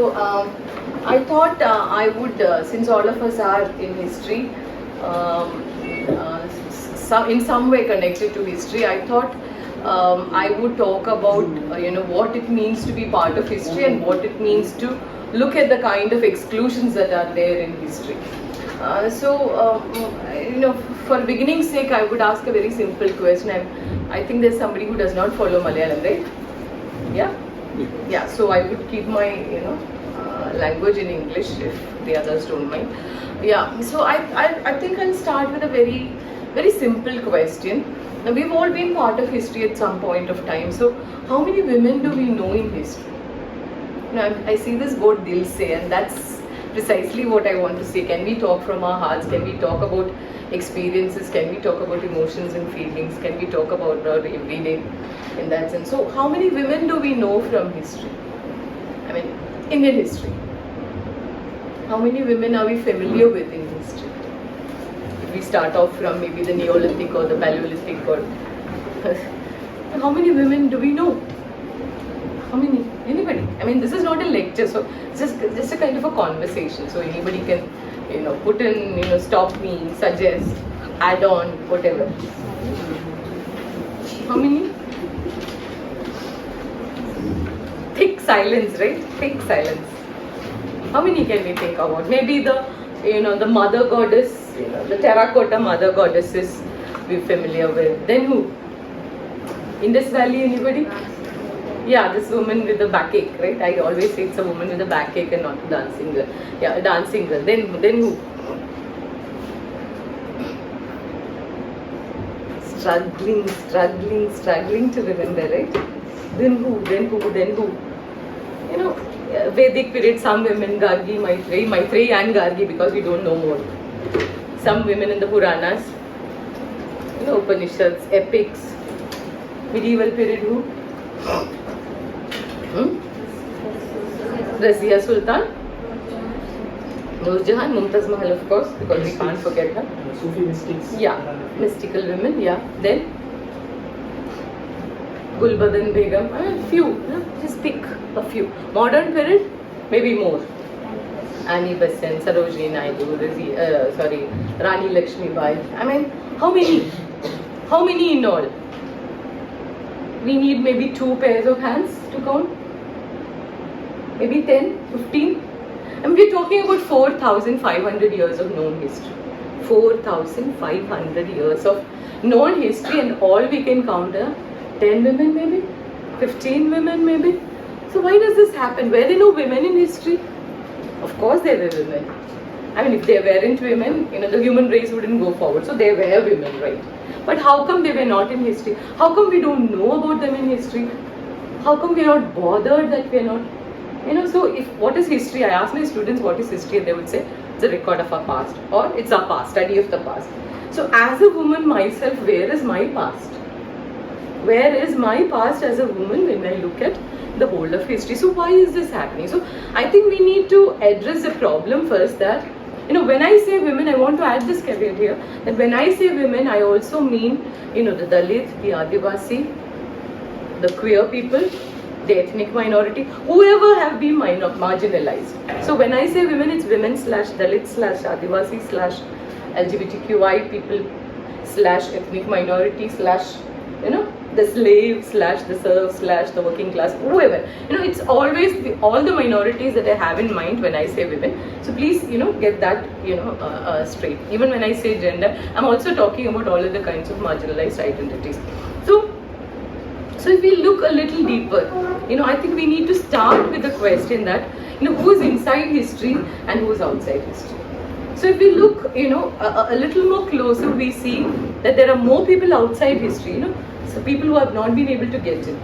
So, I thought I would, since all of us are in history, in some way connected to history, I thought I would talk about what it means to be part of history and what it means to look at the kind of exclusions that are there in history. For beginning's sake, I would ask a very simple question. I think there's somebody who does not follow Malayalam, right? Yeah? Yeah, so I would keep my language in English if the others don't mind. Yeah, so I think I'll start with a very, very simple question. Now, we've all been part of history at some point of time. So how many women do we know in history? I see this word Dil Se, and that's precisely what I want to say. Can we talk from our hearts? Can we talk about experiences? Can we talk about emotions and feelings? Can we talk about our everyday in that sense? So how many women do we know from history? I mean, Indian history. How many women are we familiar with in history? If we start off from maybe the Neolithic or the Paleolithic, or how many women do we know? How many? Anybody? I mean, this is not a lecture, so it's just a kind of a conversation. So anybody can, put in, stop me, suggest, add on, whatever. How many? Thick silence, right? Thick silence. How many can we think about? Maybe the, the mother goddess, the terracotta mother goddesses we're familiar with. Then who? Indus Valley, anybody? Yeah, this woman with the backache, right? I always say it's a woman with a backache and not a dancing girl. Yeah, a dancing girl. Then who? Struggling to remember, right? Then who? Vedic period, some women, Gargi, Maitreyi and Gargi, because we don't know more. Some women in the Puranas, Upanishads, epics. Medieval period, who? Razia Sultan, Noor Jahan, Mumtaz Mahal, of course, because we can't forget her. Sufi mystics. Yeah, mystical women, yeah. Then Gulbadan Begum, few, just pick a few. Modern period, maybe more. Annie Besant, Sarojini Naidu, Rani Lakshmi Bai. I mean, how many? How many in all? We need maybe 2 pairs of hands to count. Maybe 10, 15. And we're talking about 4,500 years of known history. 4,500 years of known history, and all we can count are 10 women maybe, 15 women maybe. So why does this happen? Were there no women in history? Of course there were women. I mean, if there weren't women, the human race wouldn't go forward. So there were women, right? But how come they were not in history? How come we don't know about them in history? How come we are not bothered that we are not? So what is history? I ask my students what is history, and they would say it's a record of our past, or it's our past, study of the past. So as a woman myself, where is my past? Where is my past as a woman when I look at the whole of history? So why is this happening? So I think we need to address the problem first, that when I say women, I want to add this caveat here, that when I say women, I also mean, the Dalit, the Adivasi, the queer people, the ethnic minority, whoever have been marginalized. So when I say women, it's women / Dalit / Adivasi / LGBTQI people / ethnic minority / the slave / the serf / the working class, whoever. It's always all the minorities that I have in mind when I say women. So please, get that, straight. Even when I say gender, I'm also talking about all of the kinds of marginalized identities. So if we look a little deeper, I think we need to start with the question that, who is inside history and who is outside history. So if we look, a little more closer, we see that there are more people outside history, so people who have not been able to get in.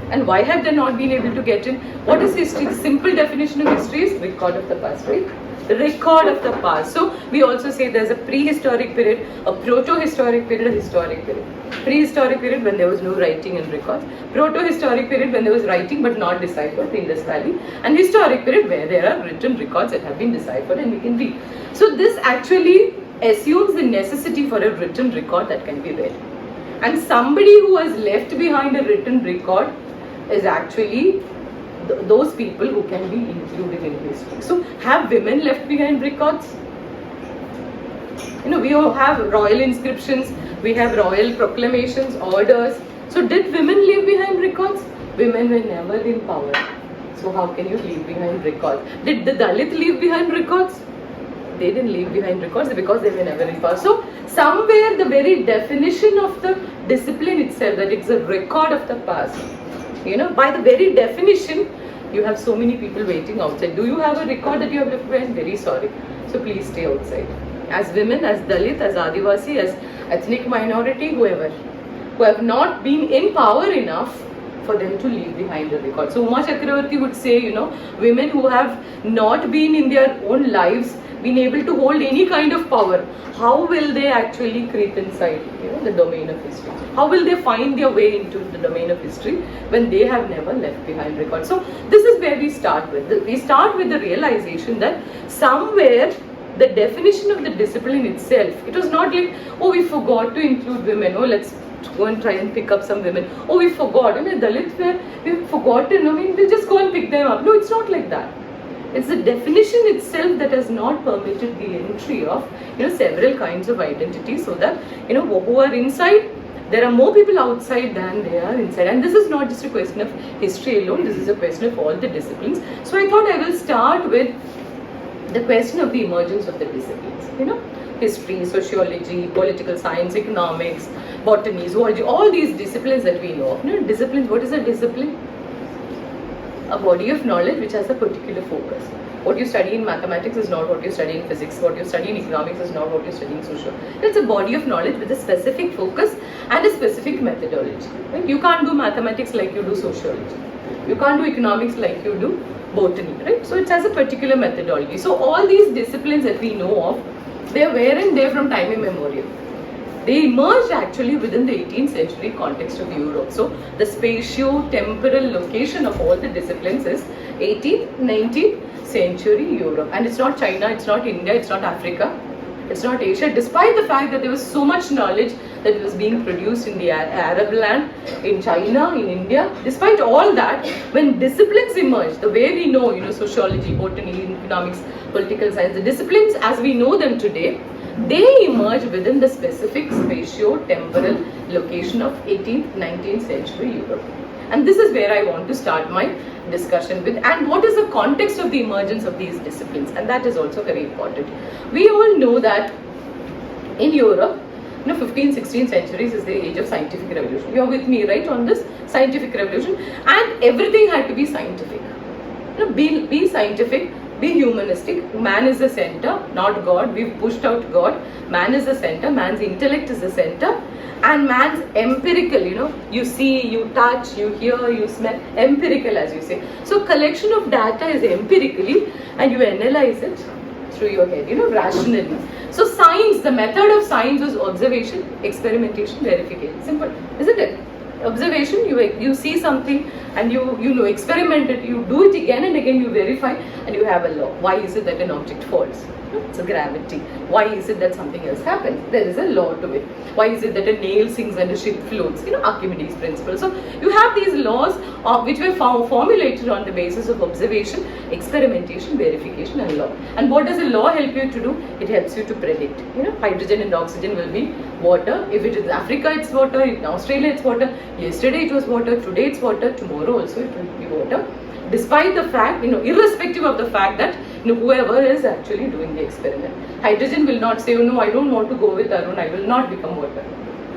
And why have they not been able to get in? What is history? The simple definition of history is record of the past, right? The record of the past. So we also say there's a prehistoric period, a proto-historic period, a historic period. Prehistoric period when there was no writing and records. Proto-historic period when there was writing but not deciphered, the Indus Valley. And historic period where there are written records that have been deciphered and we can read. So this actually assumes the necessity for a written record that can be read. And somebody who has left behind a written record is actually those people who can be included in history. So have women left behind records? We all have royal inscriptions, we have royal proclamations, orders. So did women leave behind records? Women were never in power. So how can you leave behind records? Did the Dalit leave behind records? They didn't leave behind records because they were never in power. So somewhere the very definition of the discipline itself, that it's a record of the past. By the very definition, you have so many people waiting outside. Do you have a record that you have left behind? Very sorry. So please stay outside. As women, as Dalit, as Adivasi, as ethnic minority, whoever, who have not been in power enough for them to leave behind a record. So Uma Chakravarti would say, women who have not been in their own lives, been able to hold any kind of power, how will they actually creep inside, the domain of history? How will they find their way into the domain of history when they have never left behind records? So this is where we start with. We start with the realization that somewhere the definition of the discipline itself, it was not like, oh, we forgot to include women, oh, let's go and try and pick up some women, oh, we forgot, Dalits were, we've forgotten, we'll just go and pick them up. No, it's not like that. It's the definition itself that has not permitted the entry of, several kinds of identities, so that, who are inside, there are more people outside than they are inside. And this is not just a question of history alone, this is a question of all the disciplines. So I thought I will start with the question of the emergence of the disciplines, history, sociology, political science, economics, botany, zoology, all these disciplines that we know of. Disciplines, what is a discipline? A body of knowledge which has a particular focus. What you study in mathematics is not what you study in physics. What you study in economics is not what you study in social. It's a body of knowledge with a specific focus and a specific methodology. Right? You can't do mathematics like you do sociology. You can't do economics like you do botany. Right? So it has a particular methodology. So all these disciplines that we know of, they are where and there from time immemorial. They emerged actually within the 18th century context of Europe. So the spatio-temporal location of all the disciplines is 18th, 19th century Europe. And it's not China, it's not India, it's not Africa, it's not Asia. Despite the fact that there was so much knowledge that was being produced in the Arab land, in China, in India, despite all that, when disciplines emerged, the way we know, sociology, botany, economics, political science, the disciplines as we know them today, they emerge within the specific spatio-temporal location of 18th, 19th century Europe. And this is where I want to start my discussion with. And what is the context of the emergence of these disciplines? And that is also very important. We all know that in Europe, 15th, 16th centuries is the age of scientific revolution. You're with me, right, on this scientific revolution? And everything had to be scientific. Be scientific. Be humanistic. Man is the center, not God. We've pushed out God. Man is the center. Man's intellect is the center. And man's empirical, you see, you touch, you hear, you smell, empirical as you say. So collection of data is empirically and you analyze it through your head, rationally. So science, the method of science was observation, experimentation, verification. Simple, isn't it? Observation, you see something and you experiment it, you do it again and again, you verify and you have a law. Why is it that an object falls? It's a gravity. Why is it that something else happens? There is a law to it. Why is it that a nail sinks and a ship floats? Archimedes' principle. So you have these laws which were formulated on the basis of observation, experimentation, verification and law. And what does a law help you to do? It helps you to predict. Hydrogen and oxygen will be water. If it is Africa, it's water. In Australia, it's water. Yesterday it was water. Today it's water. Tomorrow also it will be water. Despite the fact, irrespective of the fact that whoever is actually doing the experiment. Hydrogen will not say, oh no, I don't want to go with Arun, I will not become water.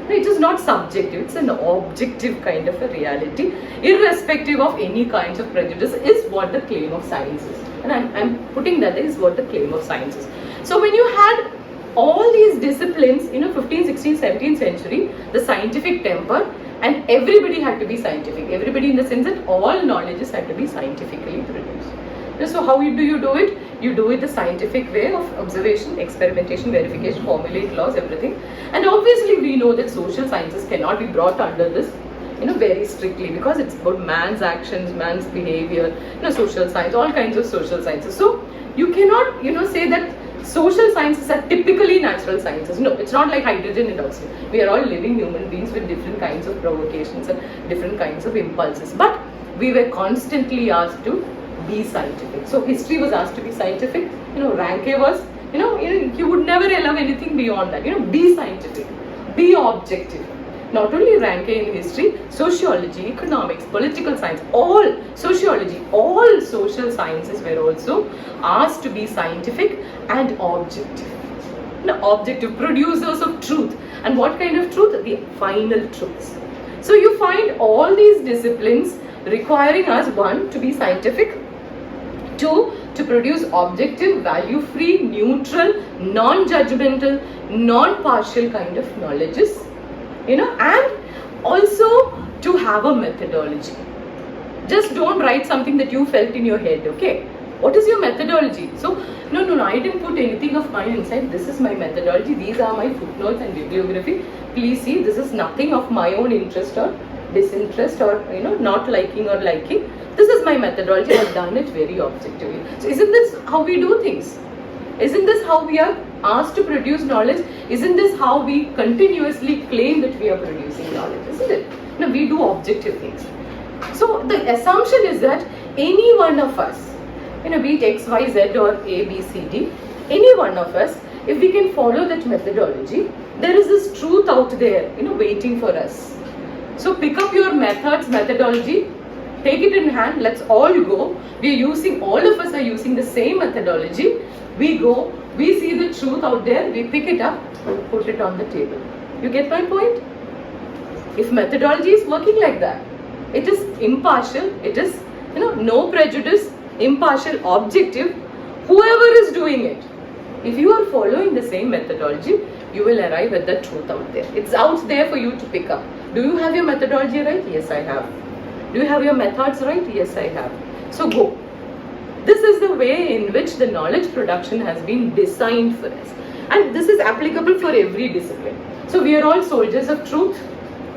No, it is not subjective, it's an objective kind of a reality, irrespective of any kinds of prejudice, is what the claim of science is. And I'm putting that is what the claim of science is. So when you had all these disciplines, 15th, 16th, 17th century, the scientific temper, and everybody had to be scientific. Everybody in the sense that all knowledges had to be scientifically produced. So how do you do it? You do it the scientific way of observation, experimentation, verification, formulate laws, everything. And obviously we know that social sciences cannot be brought under this, very strictly, because it's about man's actions, man's behavior, social science, all kinds of social sciences. So you cannot, say that social sciences are typically natural sciences. No, it's not like hydrogen and oxygen. We are all living human beings with different kinds of provocations and different kinds of impulses. But we were constantly asked to be scientific. So history was asked to be scientific. Ranke was, you would never allow anything beyond that. Be scientific, be objective. Not only Ranke in history, sociology, economics, political science, all sociology, all social sciences were also asked to be scientific and objective. Objective, producers of truth. And what kind of truth? The final truths. So you find all these disciplines requiring us, one, to be scientific, two, to produce objective, value-free, neutral, non-judgmental, non-partial kind of knowledges, and also to have a methodology. Just don't write something that you felt in your head, okay? What is your methodology? So, no, I didn't put anything of mine inside. This is my methodology. These are my footnotes and bibliography. Please see, this is nothing of my own interest or disinterest or, not liking or liking. This is my methodology. I've done it very objectively. So, isn't this how we do things? Isn't this how we are asked to produce knowledge? Isn't this how we continuously claim that we are producing knowledge? Isn't it? No, we do objective things. So, the assumption is that any one of us, be it X, Y, Z or A, B, C, D, any one of us, if we can follow that methodology, there is this truth out there, waiting for us. So pick up your methodology, take it in hand, let's all go. All of us are using the same methodology. We go, we see the truth out there, we pick it up, put it on the table. You get my point? If methodology is working like that, it is impartial, it is, no prejudice, impartial, objective, whoever is doing it, if you are following the same methodology, you will arrive at the truth out there. It's out there for you to pick up. Do you have your methodology right? Yes, I have. Do you have your methods right? Yes, I have. So go. This is the way in which the knowledge production has been designed for us. And this is applicable for every discipline. So we are all soldiers of truth.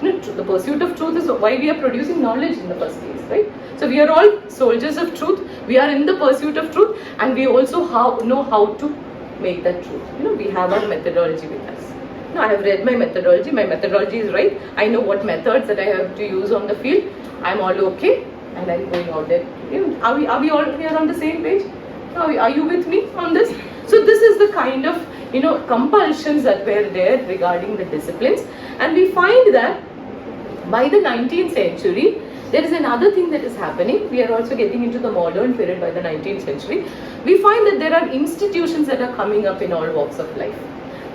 The pursuit of truth is why we are producing knowledge in the first place, right? So we are all soldiers of truth. We are in the pursuit of truth, and we also know how to make that truth. We have our methodology with us. I have read my methodology. My methodology is right. I know what methods that I have to use on the field. I'm all okay, and I'm going out there. Are we all here on the same page? Are you with me on this? So this is the kind of compulsions that were there regarding the disciplines, and we find that by the 19th century, there is another thing that is happening. We are also getting into the modern period by the 19th century. We find that there are institutions that are coming up in all walks of life.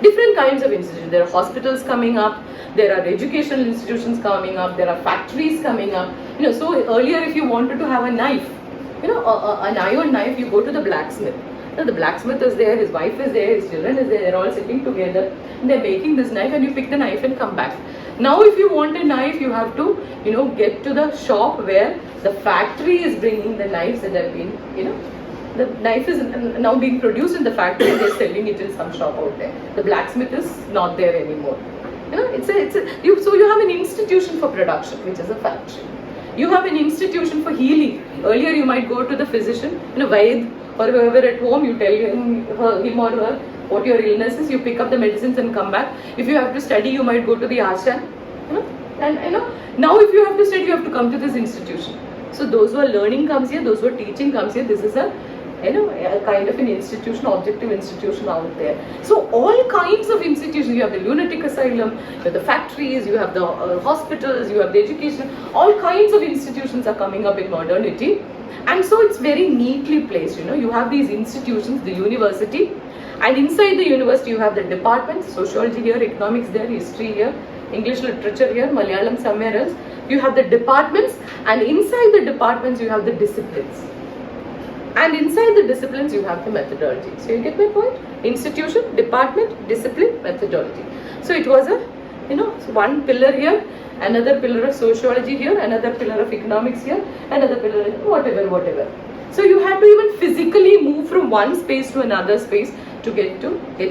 Different kinds of institutions. There are hospitals coming up, there are educational institutions coming up, there are factories coming up. So earlier if you wanted to have a knife, an iron knife, you go to the blacksmith. The blacksmith is there, his wife is there, his children is there, they're all sitting together and they're making this knife, and you pick the knife and come back. Now if you want a knife, you have to, get to the shop where the factory is bringing the knives that have been, the knife is now being produced in the factory and they're selling it in some shop out there. The blacksmith is not there anymore. So you have an institution for production, which is a factory. You have an institution for healing. Earlier you might go to the physician, Vaid, or whoever at home, you tell him or her what your illness is, you pick up the medicines and come back. If you have to study, you might go to the ashram. And now if you have to study, you have to come to this institution. So those who are learning comes here, those who are teaching comes here. This is a kind of an institution, objective institution out there. So all kinds of institutions, you have the lunatic asylum, you have the factories, you have the hospitals, you have the education, all kinds of institutions are coming up in modernity. And so it's very neatly placed, you have these institutions, the university, and inside the university you have the departments, sociology here, economics there, history here, English literature here, Malayalam somewhere else. You have the departments, and inside the departments you have the disciplines. And inside the disciplines you have the methodology. So you get my point? Institution, department, discipline, methodology. So it was a, one pillar here, another pillar of sociology here, another pillar of economics here, another pillar of whatever. So you had to even physically move from one space to another space to get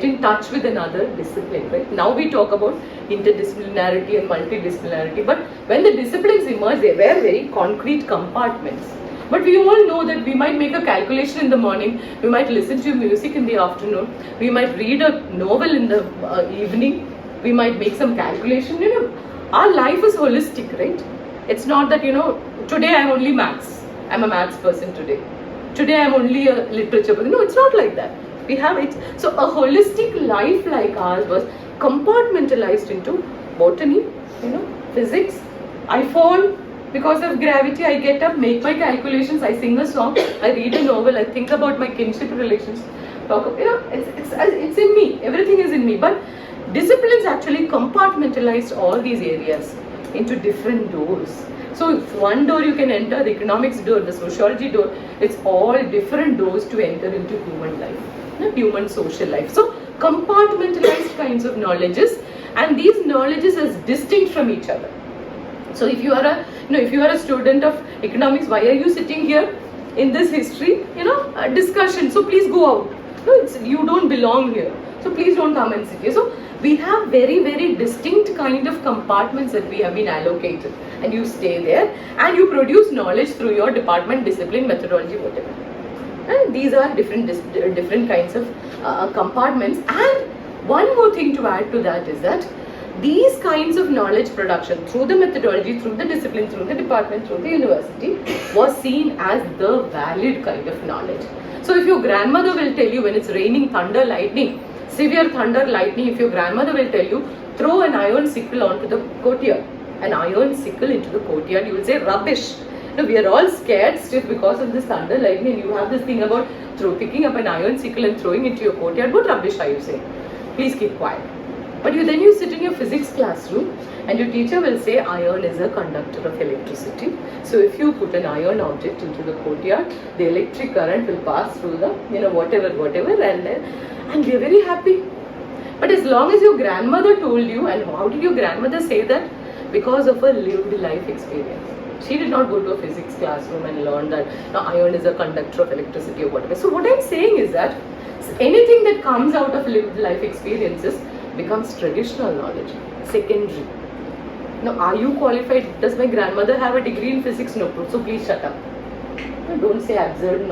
in touch with another discipline, right? Now we talk about interdisciplinarity and multidisciplinarity, but when the disciplines emerged, they were very concrete compartments. But we all know that we might make a calculation in the morning, we might listen to music in the afternoon, we might read a novel in the evening, we might make some calculation. Our life is holistic, right? It's not that, today I'm only maths. I'm a maths person today. Today I'm only a literature person. No, it's not like that. We have it. So a holistic life like ours was compartmentalized into botany, physics. I fall because of gravity. I get up, make my calculations. I sing a song. I read a novel. I think about my kinship relations. It's in me. Everything is in me. But disciplines actually compartmentalized all these areas into different doors. So if one door you can enter, the economics door, the sociology door, it's all different doors to enter into human life, human social life. So compartmentalized kinds of knowledges, and these knowledges is distinct from each other. So if you are a student of economics, why are you sitting here in this history, a discussion? So please go out. You don't belong here. So please don't come and sit here. So we have very, very distinct kind of compartments that we have been allocated, and you stay there and you produce knowledge through your department, discipline, methodology, whatever. And these are different kinds of compartments. And one more thing to add to that is that these kinds of knowledge production through the methodology, through the discipline, through the department, through the university was seen as the valid kind of knowledge. So if your grandmother will tell you when it's raining thunder, lightning, severe thunder, lightning, if your grandmother will tell you, throw an iron sickle onto the courtyard, an iron sickle into the courtyard, you will say rubbish. We are all scared stiff because of this thunder, lightning, and you have this thing about picking up an iron sickle and throwing it into your courtyard. What rubbish are you saying? Please keep quiet. But then you sit in your physics classroom and your teacher will say iron is a conductor of electricity. So if you put an iron object into the courtyard, the electric current will pass through the, whatever, and we are very happy. But as long as your grandmother told you, and how did your grandmother say that? Because of her lived life experience. She did not go to a physics classroom and learn that iron is a conductor of electricity or whatever. So what I'm saying is that anything that comes out of lived life experiences becomes traditional knowledge, secondary. Now, are you qualified? Does my grandmother have a degree in physics? No, so please shut up. Don't say absurd,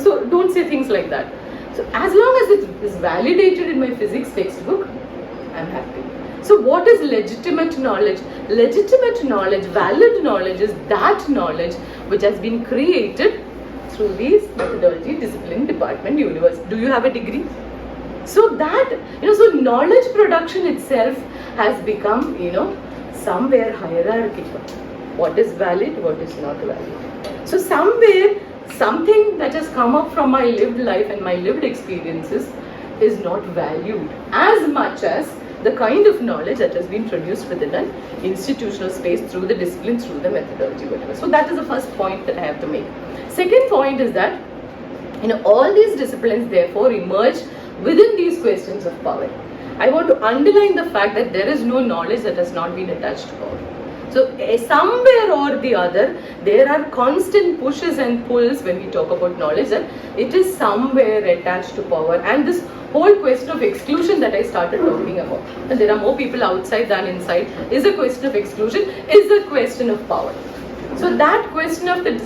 so don't say things like that. So as long as it is validated in my physics textbook, I'm happy. So what is legitimate knowledge? Legitimate knowledge, valid knowledge is that knowledge which has been created through these methodology, discipline, department, university. Do you have a degree? So that, so knowledge production itself has become, somewhere hierarchical. What is valid, what is not valid. So somewhere, something that has come up from my lived life and my lived experiences is not valued as much as the kind of knowledge that has been produced within an institutional space through the discipline, through the methodology, whatever. So that is the first point that I have to make. Second point is that, all these disciplines therefore emerge within these questions of power. I want to underline the fact that there is no knowledge that has not been attached to power. So somewhere or the other, there are constant pushes and pulls when we talk about knowledge, that it is somewhere attached to power. And this whole question of exclusion that I started talking about, and there are more people outside than inside, is a question of exclusion, is a question of power. So that question of this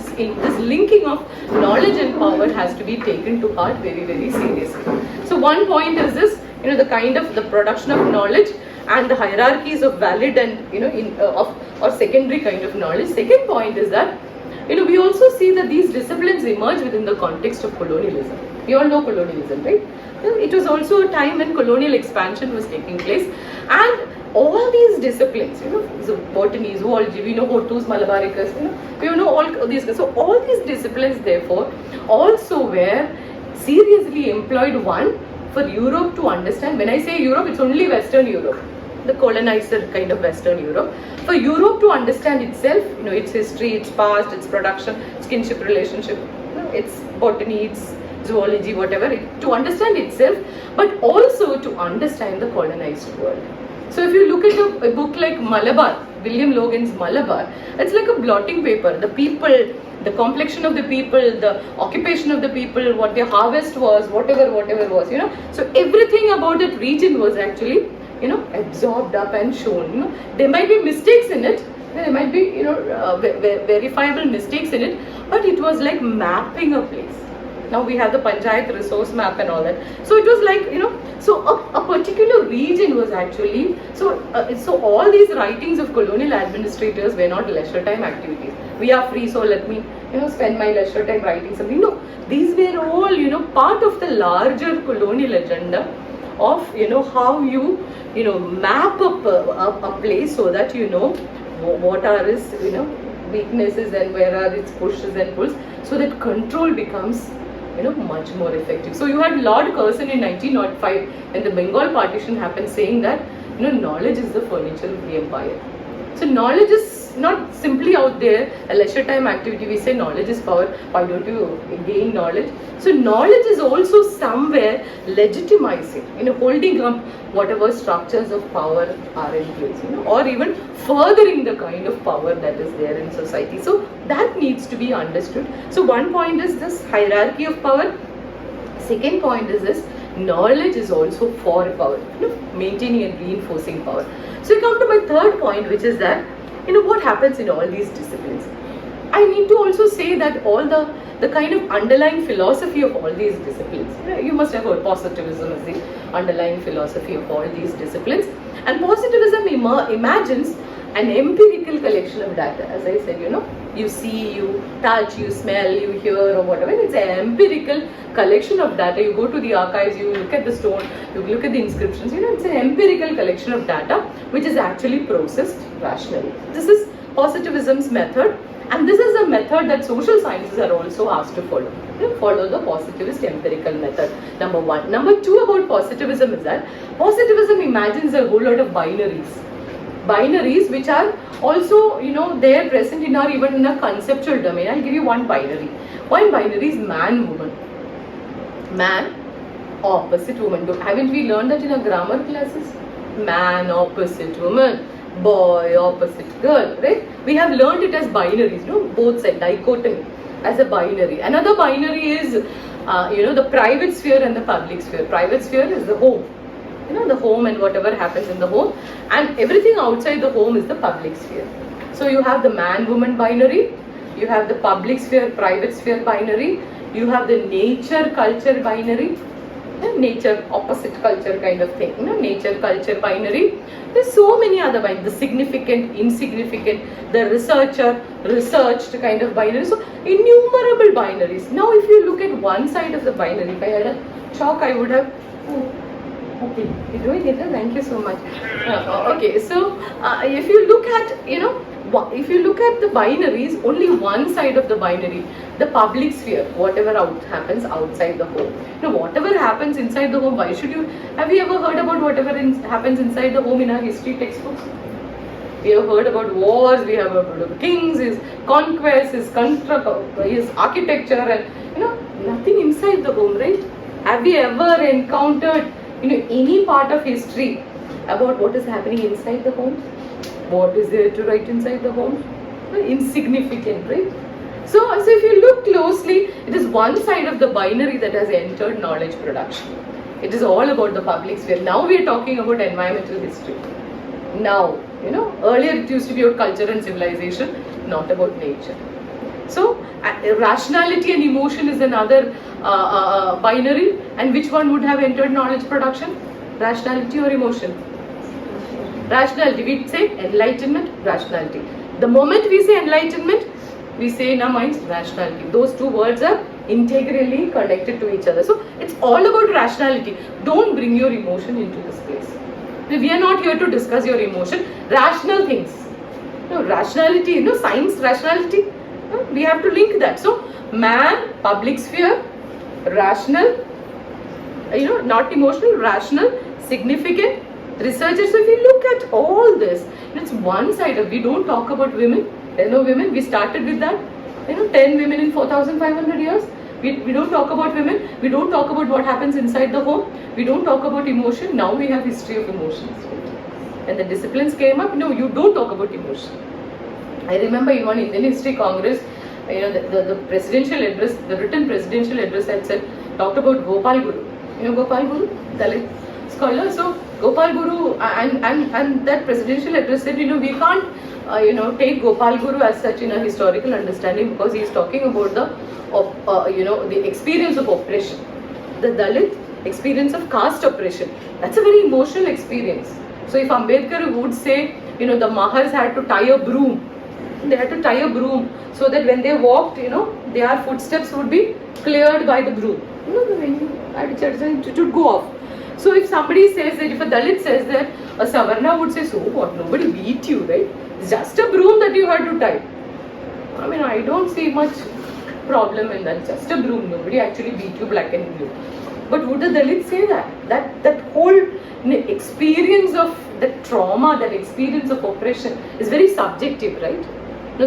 linking of knowledge and power has to be taken to heart very, very seriously. So one point is this, the kind of the production of knowledge and the hierarchies of valid and or secondary kind of knowledge. Second point is that we also see that these disciplines emerge within the context of colonialism. We all know colonialism, right? It was also a time when colonial expansion was taking place, and all these disciplines, so botany, zoology, we know Hortus, Malabaricus, we know all these. So all these disciplines, therefore, also were seriously employed, one, for Europe to understand. When I say Europe, it's only Western Europe, the colonizer kind of Western Europe. For Europe to understand itself, its history, its past, its production, its kinship relationship, its botany, its zoology, whatever, to understand itself, but also to understand the colonized world. So if you look at a book like Malabar, William Logan's Malabar, it's like a blotting paper. The people, the complexion of the people, the occupation of the people, what their harvest was, whatever was, So everything about that region was actually, absorbed up and shown. There might be mistakes in it, there might be, verifiable mistakes in it, but it was like mapping a place. Now we have the Panchayat resource map and all that. So it was like, so a particular region was actually, so all these writings of colonial administrators were not leisure time activities. We are free, so let me, spend my leisure time writing something. No, these were all, part of the larger colonial agenda of, how you, map up a place so that you know what are its, weaknesses and where are its pushes and pulls, so that control becomes, much more effective. So you had Lord Curzon in 1905 when the Bengal partition happened saying that, knowledge is the furniture of the empire. So knowledge is not simply out there, a leisure time activity. We say knowledge is power. Why don't you gain knowledge? So knowledge is also somewhere legitimizing, holding up whatever structures of power are in place, or even furthering the kind of power that is there in society. So that needs to be understood. So one point is this hierarchy of power. Second point is this, knowledge is also for power, maintaining and reinforcing power. So you come to my third point, which is that, what happens in all these disciplines. I need to also say that all the kind of underlying philosophy of all these disciplines, you must have heard positivism is the underlying philosophy of all these disciplines, and positivism imagines an empirical collection of data. As I said, you see, you touch, you smell, you hear, or whatever. It's an empirical collection of data. You go to the archives, you look at the stone, you look at the inscriptions. It's an empirical collection of data which is actually processed rationally. This is positivism's method, and this is a method that social sciences are also asked to follow. Follow the positivist empirical method. Number one. Number two about positivism is that positivism imagines a whole lot of binaries which are also, they are present in our even in a conceptual domain. I'll give you one binary. One binary is man-woman. Man opposite woman. Haven't we learned that in our grammar classes? Man opposite woman, boy opposite girl, right? We have learned it as binaries, both sides, dichotomy as a binary. Another binary is, the private sphere and the public sphere. Private sphere is the home. The home and whatever happens in the home, and everything outside the home is the public sphere. So you have the man-woman binary, you have the public sphere, private sphere binary, you have the nature-culture binary, nature opposite culture kind of thing, nature-culture binary. There's so many other binaries, the significant, insignificant, the researcher, researched kind of binary. So innumerable binaries. Now if you look at one side of the binary, if I had a chalk, I would have, okay, you're doing it, thank you so much. Okay, so if you look at, if you look at the binaries, only one side of the binary, the public sphere, whatever happens outside the home. Whatever happens inside the home, why should you, have you ever heard about whatever happens inside the home in our history textbooks? We have heard about wars, we have heard about kings, his conquests, his architecture, and nothing inside the home, right? Have you ever encountered any part of history about what is happening inside the home? What is there to write inside the home? Insignificant, right? So if you look closely, it is one side of the binary that has entered knowledge production. It is all about the public sphere. Now we are talking about environmental history. Now, earlier it used to be about culture and civilization, not about nature. So rationality and emotion is another binary, and which one would have entered knowledge production? Rationality or emotion? Rationality. We say enlightenment, rationality. The moment we say enlightenment, we say in our minds rationality. Those two words are integrally connected to each other. So it's all about rationality. Don't bring your emotion into this place. We are not here to discuss your emotion. Rational things. Rationality, science, rationality. We have to link that. So man, public sphere, rational, not emotional, rational, significant, researchers. So if you look at all this, it's one side of, we don't talk about women. There are no women. We started with that. 10 women in 4,500 years. We don't talk about women. We don't talk about what happens inside the home. We don't talk about emotion. Now we have history of emotions. And the disciplines came up. No, you don't talk about emotion. I remember in one Indian History Congress, the presidential address, the written presidential address had said, talked about Gopal Guru. Gopal Guru, Dalit scholar. So Gopal Guru and that presidential address said, we can't take Gopal Guru as such in a historical understanding, because he is talking about the experience of oppression, the Dalit experience of caste oppression. That's a very emotional experience. So if Ambedkar would say, the Mahars had to tie a broom, they had to tie a broom so that when they walked, their footsteps would be cleared by the broom. It would go off. So if somebody says that, if a Dalit says that, a Savarna would say, so what, nobody beat you, right? It's just a broom that you had to tie. I don't see much problem in that. Just a broom, nobody actually beat you black and blue. But would the Dalits say that? That whole experience of that trauma, that experience of oppression is very subjective, right?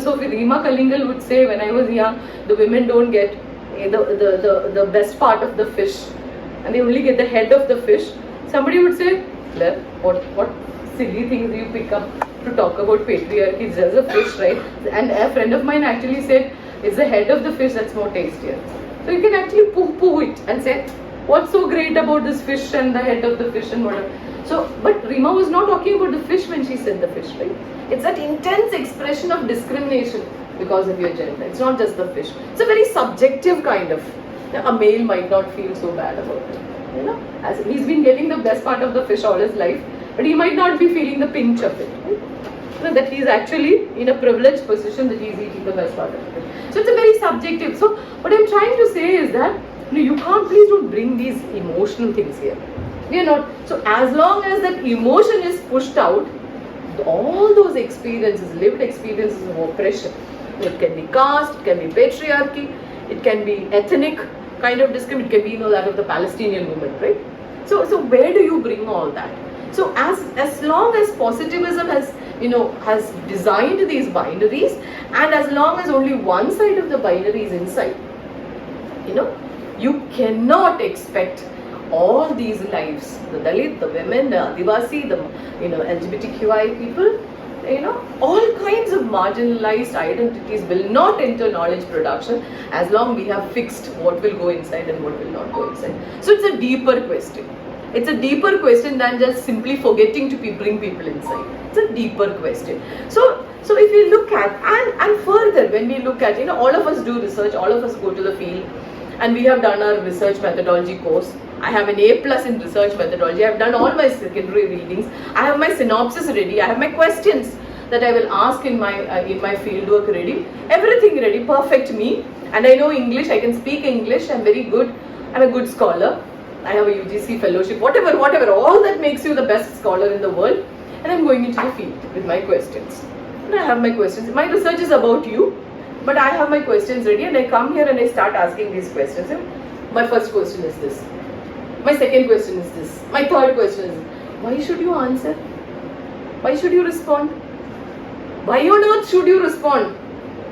So if Rima Kalingal would say, when I was young, the women don't get the best part of the fish, and they only get the head of the fish, somebody would say, what silly things you pick up to talk about patriarchy, it's just a fish, right? And a friend of mine actually said, it's the head of the fish that's more tastier. So you can actually poo it and say, what's so great about this fish and the head of the fish and whatever. So, but Rima was not talking about the fish when she said the fish, right? It's that intense expression of discrimination because of your gender. It's not just the fish. It's a very subjective kind of. A male might not feel so bad about it, as he's been getting the best part of the fish all his life, but he might not be feeling the pinch of it, right? That he's actually in a privileged position that he's eating the best part of it. So it's a very subjective. So what I'm trying to say is that you can't, please don't bring these emotional things here. We are not. So as long as that emotion is pushed out, all those experiences, lived experiences of oppression, it can be caste, it can be patriarchy, it can be ethnic kind of discrimination, it can be that of the Palestinian woman, right? So where do you bring all that? So as long as positivism has designed these binaries, and as long as only one side of the binary is inside, you cannot expect all these lives, the Dalit, the women, the Adivasi, the LGBTQI people, all kinds of marginalized identities will not enter knowledge production as long we have fixed what will go inside and what will not go inside. So it's a deeper question. It's a deeper question than just simply forgetting to bring people inside. It's a deeper question. So if we look at, and further when we look at, all of us do research, all of us go to the field, and we have done our research methodology course. I have an A+ in research methodology. I have done all my secondary readings. I have my synopsis ready. I have my questions that I will ask in my fieldwork ready. Everything ready, perfect me. And I know English. I can speak English. I'm very good. I'm a good scholar. I have a UGC fellowship. Whatever. All that makes you the best scholar in the world. And I'm going into the field with my questions. And I have my questions. My research is about you, but I have my questions ready. And I come here and I start asking these questions. My first question is this. My second question is this. My third question is, why should you answer? Why should you respond? Why on earth should you respond?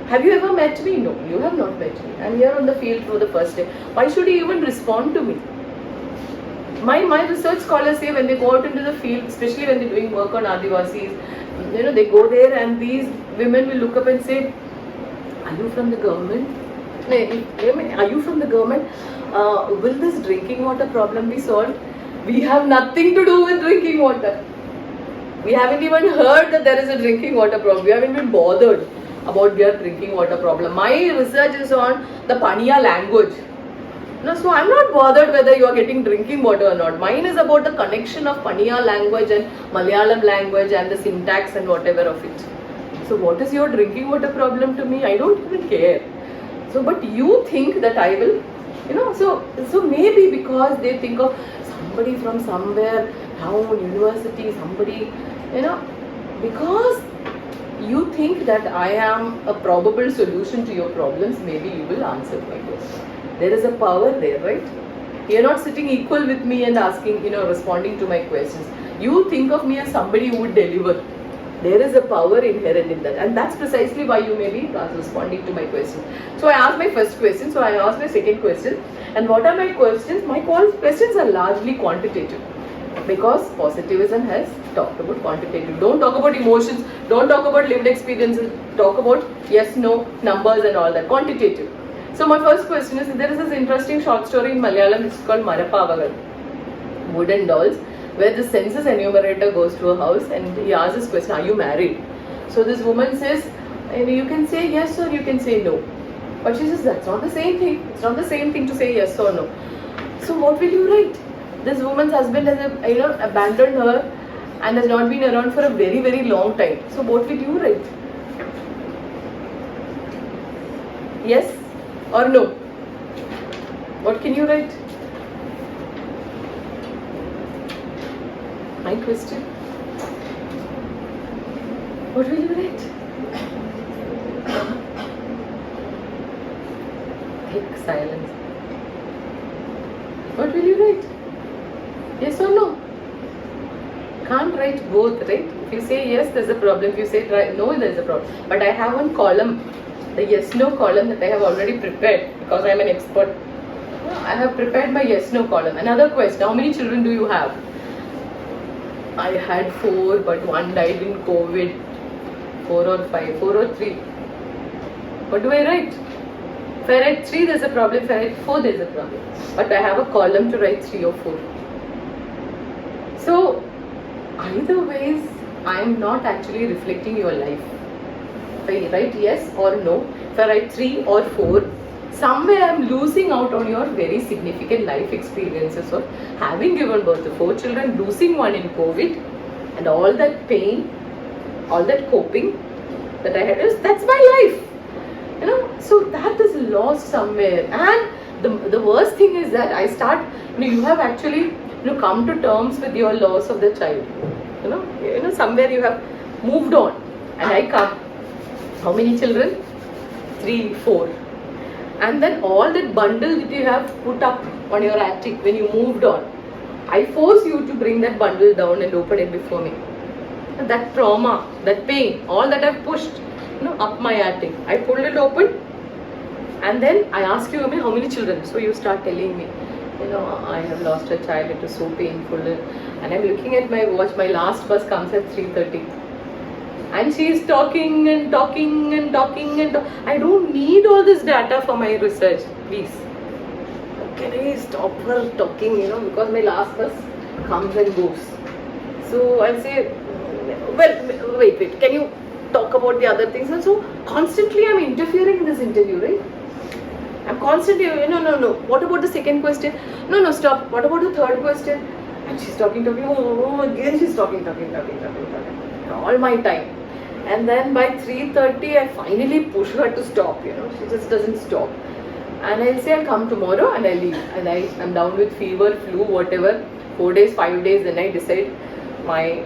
Have you ever met me? No, you have not met me. I'm here on the field for the first day. Why should you even respond to me? My research scholars say when they go out into the field, especially when they're doing work on Adivasis, they go there and these women will look up and say, are you from the government? Are you from the government? Will this drinking water problem be solved? We have nothing to do with drinking water. We haven't even heard that there is a drinking water problem. We haven't been bothered about their drinking water problem. My research is on the Paniya language. So I'm not bothered whether you are getting drinking water or not. Mine is about the connection of Paniya language and Malayalam language and the syntax and whatever of it. So what is your drinking water problem to me? I don't even care. So but you think that I will, so maybe because they think of somebody from somewhere, town, university, somebody, because you think that I am a probable solution to your problems, maybe you will answer my question. There is a power there, right? You're not sitting equal with me and asking, responding to my questions. You think of me as somebody who would deliver. There is a power inherent in that, and that's precisely why you may be responding to my question. So I asked my first question, so I asked my second question, and what are my questions? My questions are largely quantitative, because positivism has talked about quantitative. Don't talk about emotions, don't talk about lived experiences, talk about yes, no, numbers and all that, quantitative. So my first question is, there is this interesting short story in Malayalam, it's called Marapavagal, Wooden Dolls. where the census enumerator goes to a house and he asks this question, are you married? So this woman says, you can say yes or you can say no. But she says, that's not the same thing. It's not the same thing to say yes or no. So what will you write? This woman's husband has abandoned her and has not been around for a very, very long time. So what will you write? Yes or no? What can you write? My question. What will you write? Thick silence. What will you write? Yes or no? Can't write both, right? If you say yes, there's a problem. If you say no, there's a problem. But I have one column, the yes-no column that I have already prepared because I am an expert. I have prepared my yes-no column. Another question, how many children do you have? I had 4, but one died in COVID. 4 or 5, 4 or 3. What do I write? If I write 3, there's a problem. If I write 4, there's a problem. But I have a column to write 3 or 4. So, either ways, I am not actually reflecting your life. If I write yes or no, if I write 3 or 4, somewhere I am losing out on your very significant life experiences of having given birth to 4 children, losing one in COVID, and all that pain, all that coping that I had, that's my life. So that is lost somewhere. And the worst thing is that I start, you have actually come to terms with your loss of the child. Somewhere you have moved on. And I come. How many children? 3, 4. And then all that bundle that you have put up on your attic when you moved on, I force you to bring that bundle down and open it before me. And that trauma, that pain, all that I've pushed up my attic, I pulled it open. And then I ask you, how many children? So you start telling me, I have lost a child, it was so painful. And I'm looking at my watch, my last bus comes at 3:30. And she is talking and talking and talking and I don't need all this data for my research, please. Can I stop her talking, because my last bus comes and goes. So I'll say, well, wait, can you talk about the other things? And so constantly I'm interfering in this interview, right? I'm constantly, no. What about the second question? No, stop. What about the third question? And she's talking. Again she's talking. All my time. And then by 3:30, I finally push her to stop, She just doesn't stop. And I'll say, I'll come tomorrow and I leave. And I'm down with fever, flu, whatever. 4 days, 5 days, then I decide my,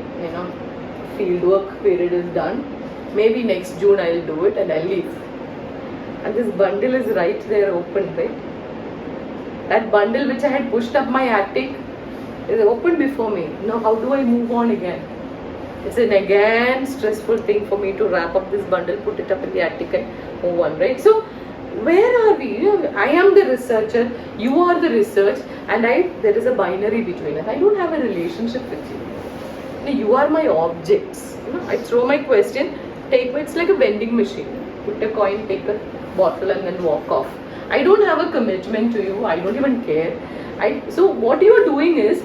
field work period is done. Maybe next June I'll do it and I'll leave. And this bundle is right there open, right? That bundle which I had pushed up my attic is open before me. Now how do I move on again? It's an again stressful thing for me to wrap up this bundle, put it up in the attic and move on, right? So where are we? I am the researcher, you are the research, and there is a binary between us. I don't have a relationship with you. You are my objects. I throw my question, it's like a vending machine. Put a coin, take a bottle and then walk off. I don't have a commitment to you. I don't even care. So what you are doing is,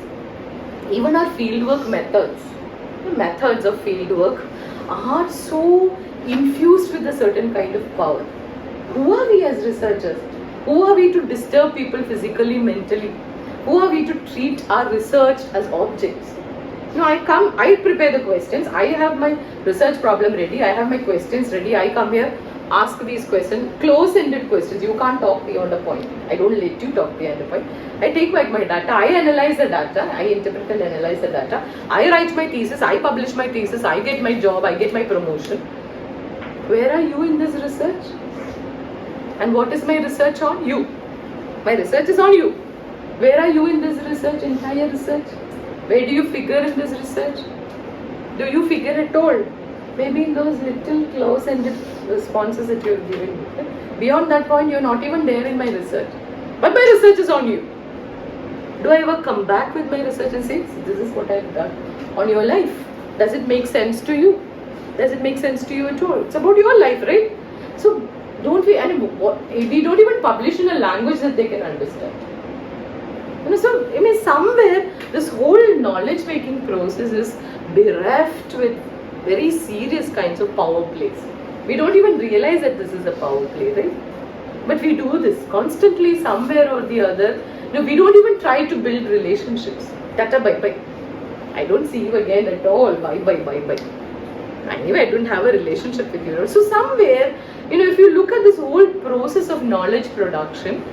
even our fieldwork methods, the methods of fieldwork are so infused with a certain kind of power. Who are we as researchers? Who are we to disturb people physically, mentally? Who are we to treat our research as objects? I prepare the questions, I have my research problem ready, I have my questions ready, I come here, ask these questions, close-ended questions, you can't talk beyond a point, I don't let you talk beyond a point. I take back my data, I analyze the data, I interpret and analyze the data, I write my thesis, I publish my thesis, I get my job, I get my promotion. Where are you in this research? And what is my research on? You. My research is on you. Where are you in this research, entire research? Where do you figure in this research? Do you figure at all? Maybe in those little close-ended responses that you have given me. Beyond that point, you are not even there in my research. But my research is on you. Do I ever come back with my research and say, this is what I have done on your life? Does it make sense to you? Does it make sense to you at all? It's about your life, right? So, we don't even publish in a language that they can understand. So, somewhere this whole knowledge making process is bereft with very serious kinds of power plays. We don't even realize that this is a power play, right? But we do this constantly somewhere or the other. We don't even try to build relationships. Tata, bye bye. I don't see you again at all. Bye bye, bye bye. Anyway, I don't have a relationship with you. So somewhere, if you look at this whole process of knowledge production,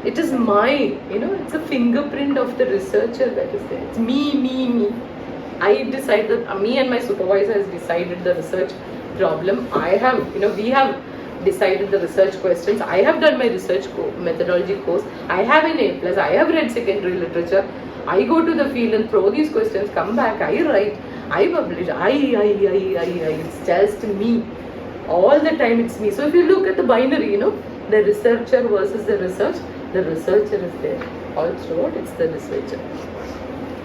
it is my, it's a fingerprint of the researcher that is there. It's me. I decide that me and my supervisor has decided the research problem. I have, we have decided the research questions. I have done my research methodology course. I have an A+. I have read secondary literature. I go to the field and throw these questions, come back, I write, I publish, it's just me. All the time it's me. So if you look at the binary, the researcher versus the researcher is there. All throughout, it's the researcher.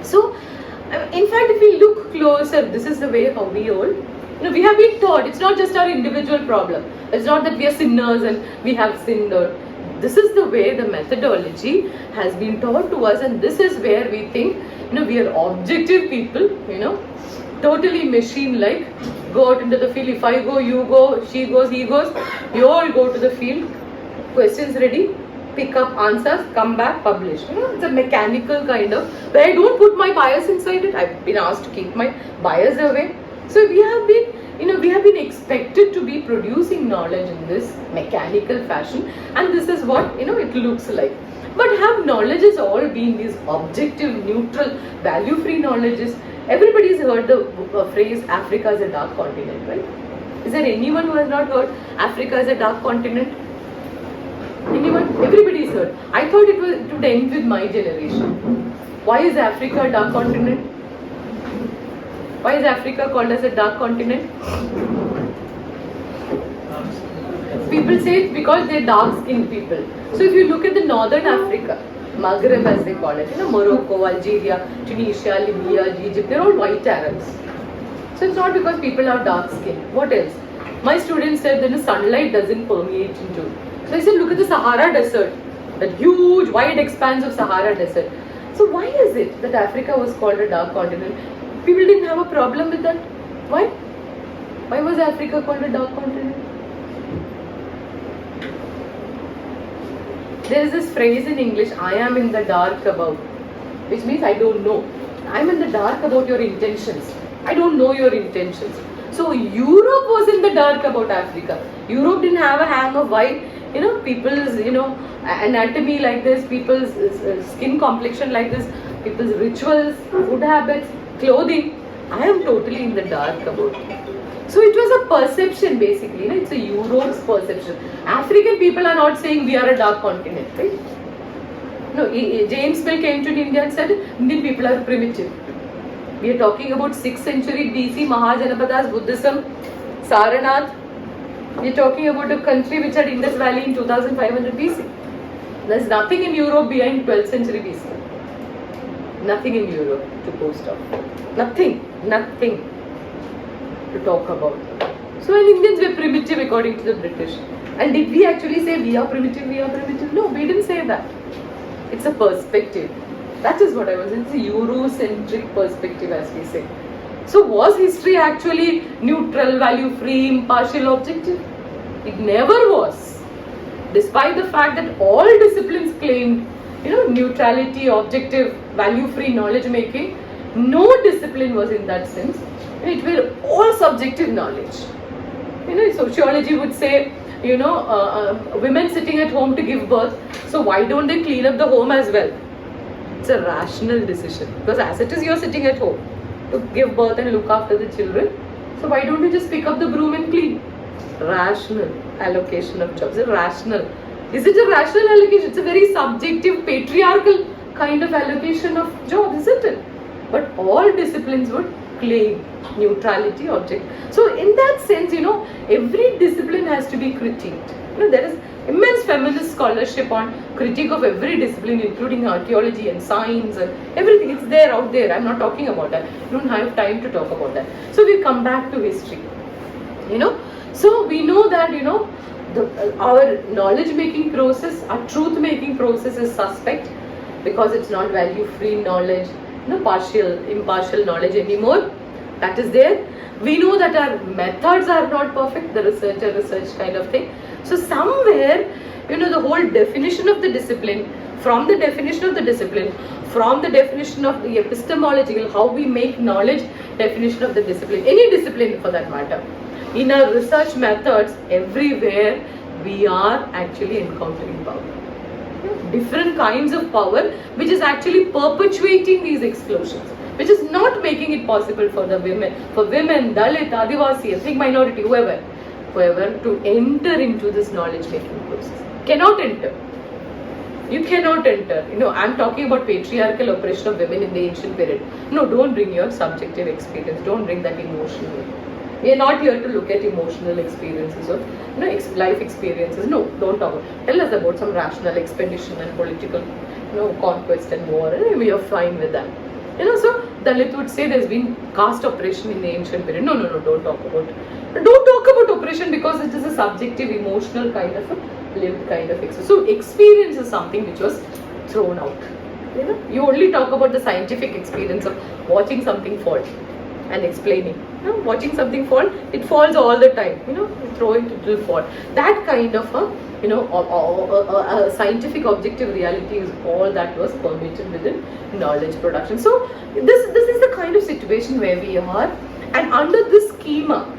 So, in fact, if we look closer, this is the way how we all, we have been taught, it's not just our individual problem. It's not that we are sinners and we have sinned, or this is the way the methodology has been taught to us, and this is where we think, we are objective people, totally machine-like, go out into the field. If I go, you go, she goes, he goes, you all go to the field, questions ready, pick up answers, come back, publish. It's a mechanical kind of, where I don't put my bias inside it. I've been asked to keep my bias away. So we have been, we have been expected to be producing knowledge in this mechanical fashion, and this is what, it looks like. But have knowledges all been these objective, neutral, value-free knowledges? Everybody's heard the phrase Africa is a dark continent, right? Is there anyone who has not heard Africa is a dark continent? Anyone? Everybody's heard. I thought it would end with my generation. Why is Africa a dark continent? Why is Africa called as a dark continent? People say it's because they're dark-skinned people. So if you look at the northern Africa, Maghreb as they call it, Morocco, Algeria, Tunisia, Libya, Egypt, they're all white Arabs. So it's not because people are dark-skinned. What else? My students said that the sunlight doesn't permeate into. So I said, look at the Sahara Desert, that huge wide expanse of Sahara Desert. So why is it that Africa was called a dark continent? People didn't have a problem with that. Why? Why was Africa called a dark continent? There is this phrase in English, I am in the dark about, which means I don't know. I am in the dark about your intentions. I don't know your intentions. So Europe was in the dark about Africa. Europe didn't have a hang of why, people's, anatomy like this, people's skin complexion like this, people's rituals, food habits, clothing. I am totally in the dark about it. So it was a perception basically, it's a Europe's perception. African people are not saying we are a dark continent, right? No, James Mill came to India and said Indian people are primitive. We are talking about 6th century BC, Mahajanapadas, Buddhism, Saranath. We are talking about a country which had Indus Valley in 2500 BC. There is nothing in Europe behind 12th century BC. Nothing in Europe to boast of. Nothing to talk about. So when Indians were primitive according to the British. And did we actually say we are primitive? No, we didn't say that. It's a perspective. That is what I was saying. It's a Eurocentric perspective, as we say. So was history actually neutral, value-free, impartial, objective? It never was. Despite the fact that all disciplines claimed, neutrality, objective, value-free knowledge making, no discipline was in that sense. It were all subjective knowledge. Sociology would say, women sitting at home to give birth, so why don't they clean up the home as well? It's a rational decision, because as it is you're sitting at home to give birth and look after the children, so why don't you just pick up the broom and clean? Rational allocation of jobs. Rational. Is it a rational allocation? It's a very subjective, patriarchal kind of allocation of jobs, isn't it? But all disciplines would claim neutrality, object. So in that sense, every discipline has to be critiqued. There is immense feminist scholarship on critique of every discipline, including archaeology and science and everything. It's there, out there. I'm not talking about that. I don't have time to talk about that. So we come back to history. So we know that, our knowledge making process, our truth making process is suspect. because it's not value-free knowledge, impartial knowledge anymore. That is there. We know that our methods are not perfect, the research kind of thing. So somewhere, the whole definition of the discipline, from the definition of the discipline, from the definition of the epistemological, how we make knowledge, definition of the discipline, any discipline for that matter, in our research methods, everywhere we are actually encountering power. Different kinds of power which is actually perpetuating these exclusions, which is not making it possible for the women, Dalit, Adivasi, ethnic minority, whoever to enter into this knowledge making process. Cannot enter. You cannot enter. I'm talking about patriarchal oppression of women in the ancient period. No, don't bring your subjective experience. Don't bring that emotional. We are not here to look at emotional experiences or life experiences. No, don't talk. Tell us about some rational expedition and political conquest and war. And we are fine with that. So Dalit would say there's been caste oppression in the ancient period. No, don't talk about it. Don't talk about oppression because it is a subjective, emotional kind of a lived kind of experience. So experience is something which was thrown out. You only talk about the scientific experience of watching something fall and explaining. Watching something fall, it falls all the time. You throw it, it will fall. That kind of a scientific objective reality is all that was permitted within knowledge production. So this is the kind of situation where we are, and under this schema,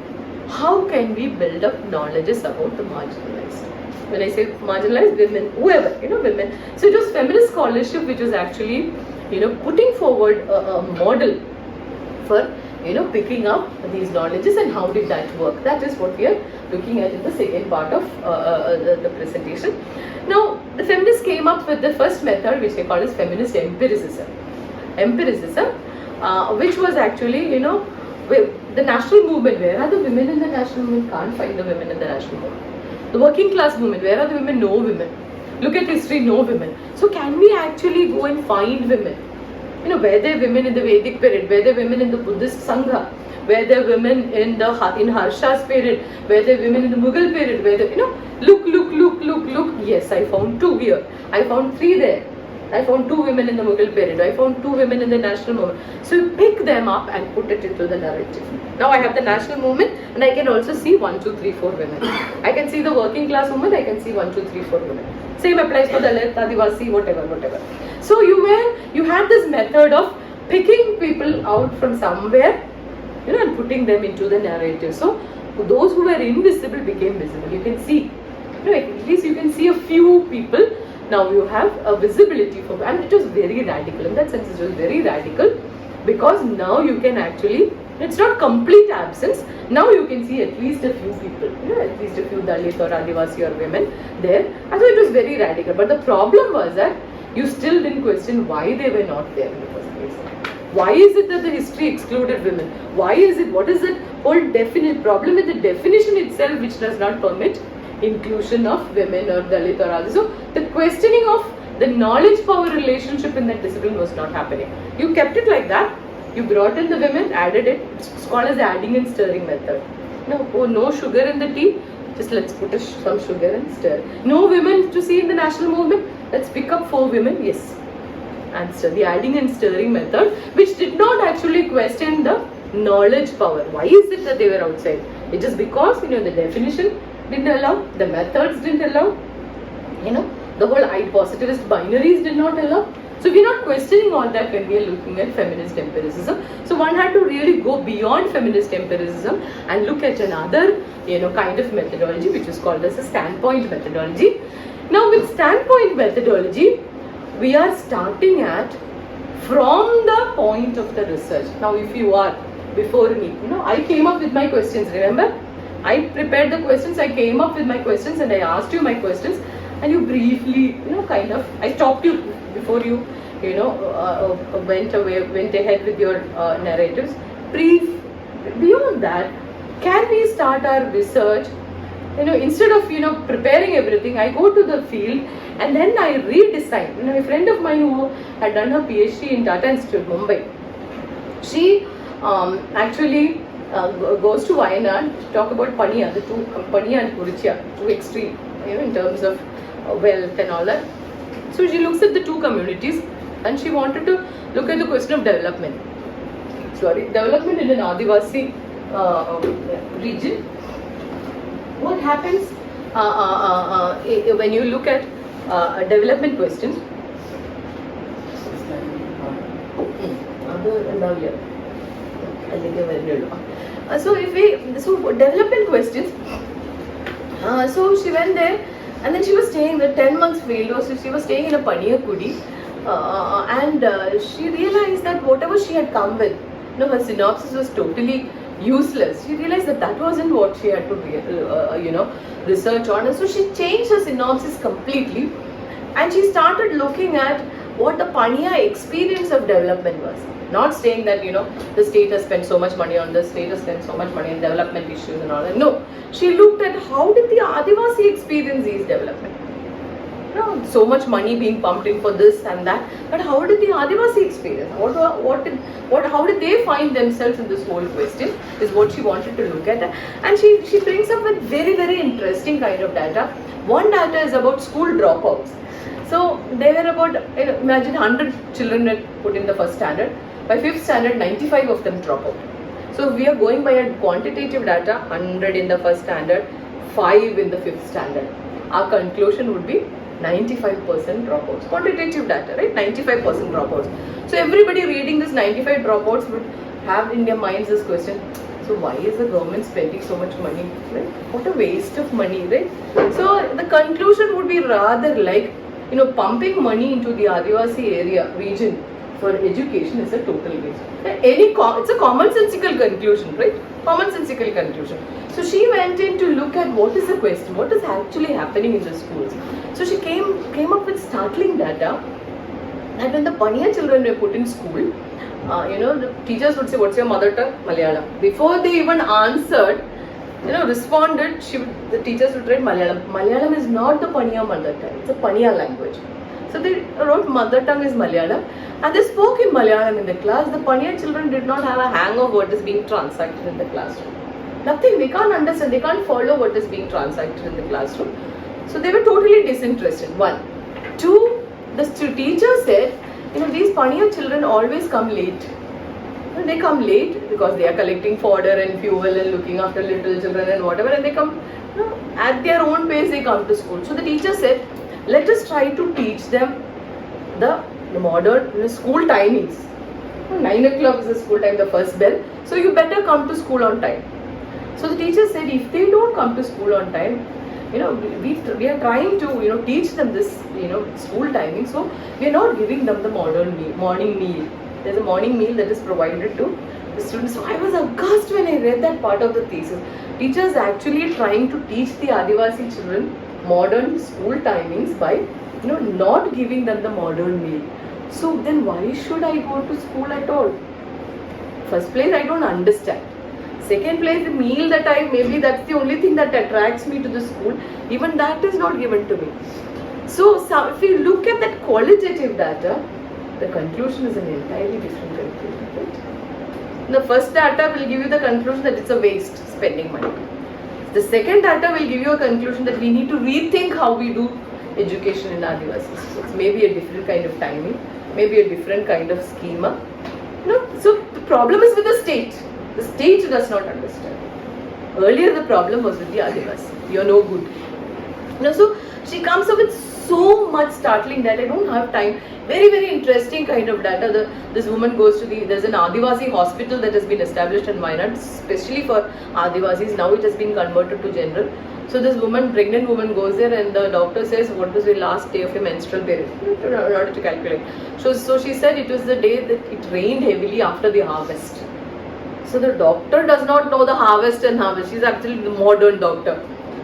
how can we build up knowledges about the marginalized? When I say marginalized, women, whoever, women. So it was feminist scholarship which was actually, putting forward a model for picking up these knowledges, and how did that work. That is what we are looking at in the second part of the presentation. Now, the feminists came up with the first method which they call as feminist empiricism. Which was actually, the national movement. Where are the women in the national movement? Can't find the women in the national movement. The working class movement. Where are the women? No women. Look at history, no women. So can we actually go and find women? Were there women in the Vedic period? Were there women in the Buddhist Sangha? Were there women in Harsha's period? Were there women in the Mughal period? Were there, look. Yes, I found 2 here. I found 3 there. I found 2 women in the Mughal period. I found 2 women in the national movement. So you pick them up and put it into the narrative. Now I have the national movement, and I can also see 1, 2, 3, 4 women. I can see the working class woman. I can see 1, 2, 3, 4 women. Same applies for Dalit, Adivasi, whatever. So you had this method of picking people out from somewhere, and putting them into the narrative. So those who were invisible became visible. You can see, at least you can see a few people. Now you have a visibility for, and it was very radical. In that sense, it was very radical because now you can actually, it's not complete absence. Now you can see at least a few people, at least a few Dalit or Adivasi or women there. And so it was very radical. But the problem was that you still didn't question why they were not there in the first place. Why is it that the history excluded women? Why is it? What is that whole problem with the definition itself which does not permit inclusion of women or Dalit or others? So the questioning of the knowledge power relationship in that discipline was not happening. You kept it like that. You brought in the women, added it. It's called as the adding and stirring method. No sugar in the tea. Just let's put some sugar and stir. No women to see in the national movement. Let's pick up 4 women. Yes. And stir. The adding and stirring method, which did not actually question the knowledge power. Why is it that they were outside? It's just because, the definition didn't allow, the methods didn't allow, the whole positivist binaries did not allow. So we're not questioning all that when we are looking at feminist empiricism. So one had to really go beyond feminist empiricism and look at another, kind of methodology which is called as a standpoint methodology. Now with standpoint methodology, we are starting at from the point of the research. Now if you are before me, I came up with my questions, remember? I prepared the questions, I came up with my questions and I asked you my questions and you briefly, I stopped you before you, went ahead with your narratives. Beyond that, can we start our research? Instead of, preparing everything, I go to the field and then I redesign. A friend of mine who had done her PhD in Tata Institute, Mumbai, she actually goes to Wayanad to talk about Paniya, the two, Paniya and Kurichya, two extreme, in terms of wealth and all that. So she looks at the two communities and she wanted to look at the question of development. Development in an Adivasi region. What happens when you look at development questions? So development questions. So she went there, and then she was staying there 10 months failed. So she was staying in a Paniyakudi, and she realized that whatever she had come with, her synopsis was totally useless. She realized that that wasn't what she had to research on, and so she changed her synopsis completely, and she started looking at what the Paniya experience of development was. Not saying that the state has spent so much money on this, state has spent so much money on development issues and all that. No, she looked at how did the Adivasi experience these development. So much money being pumped in for this and that, but how did the Adivasi experience? How did they find themselves in this whole question? Is what she wanted to look at, and she brings up with very, very interesting kind of data. One data is about school dropouts. So there were about, imagine 100 children were put in the first standard. By 5th standard, 95 of them drop out. So we are going by a quantitative data, 100 in the first standard, 5 in the 5th standard. Our conclusion would be 95% dropouts. Quantitative data, right? 95% dropouts. So everybody reading this 95 dropouts would have in their minds this question: so why is the government spending so much money? Right? What a waste of money, right? So the conclusion would be rather like, pumping money into the Adivasi area, region for education is a total waste. It's a commonsensical conclusion, right? Commonsensical conclusion. So she went in to look at what is the question, what is actually happening in the schools. So she came up with startling data that when the Paniya children were put in school, the teachers would say, what's your mother tongue? Malayalam. Before they even answered, responded, the teachers would write Malayalam. Malayalam is not the Paniya mother tongue, it's a Paniya language. So they wrote mother tongue is Malayalam, and they spoke in Malayalam in the class. The Paniya children did not have a hang of what is being transacted in the classroom. Nothing, they can't understand, they can't follow what is being transacted in the classroom. So they were totally disinterested, 1. 2, the teacher said, these Paniya children always come late. They come late because they are collecting fodder and fuel and looking after little children and whatever, and they come at their own pace, they come to school. So the teacher said, let us try to teach them the modern school timings. 9 o'clock is the school time, the first bell. So you better come to school on time. So the teacher said, if they don't come to school on time, we are trying to teach them this school timing. So we are not giving them the morning meal. There's a morning meal that is provided to the students. So I was aghast when I read that part of the thesis. Teachers actually trying to teach the Adivasi children modern school timings by not giving them the modern meal. So then why should I go to school at all? First place, I don't understand. Second place, the meal that maybe that's the only thing that attracts me to the school. Even that is not given to me. So if you look at that qualitative data, the conclusion is an entirely different conclusion, right? The first data will give you the conclusion that it's a waste spending money. The second data will give you a conclusion that we need to rethink how we do education in Adivasi schools. Maybe a different kind of timing, maybe a different kind of schema. So the problem is with the state. The state does not understand. Earlier the problem was with the Adivasi. You're no good. So she comes up with so much startling data. I don't have time. Very, very interesting kind of data. This woman goes to there's an Adivasi hospital that has been established in Wayanad, especially for Adivasis. Now it has been converted to general. So this pregnant woman goes there, and the doctor says, what was the last day of your menstrual period? In order to calculate. So she said it was the day that it rained heavily after the harvest. So the doctor does not know the harvest and harvest. She's actually the modern doctor.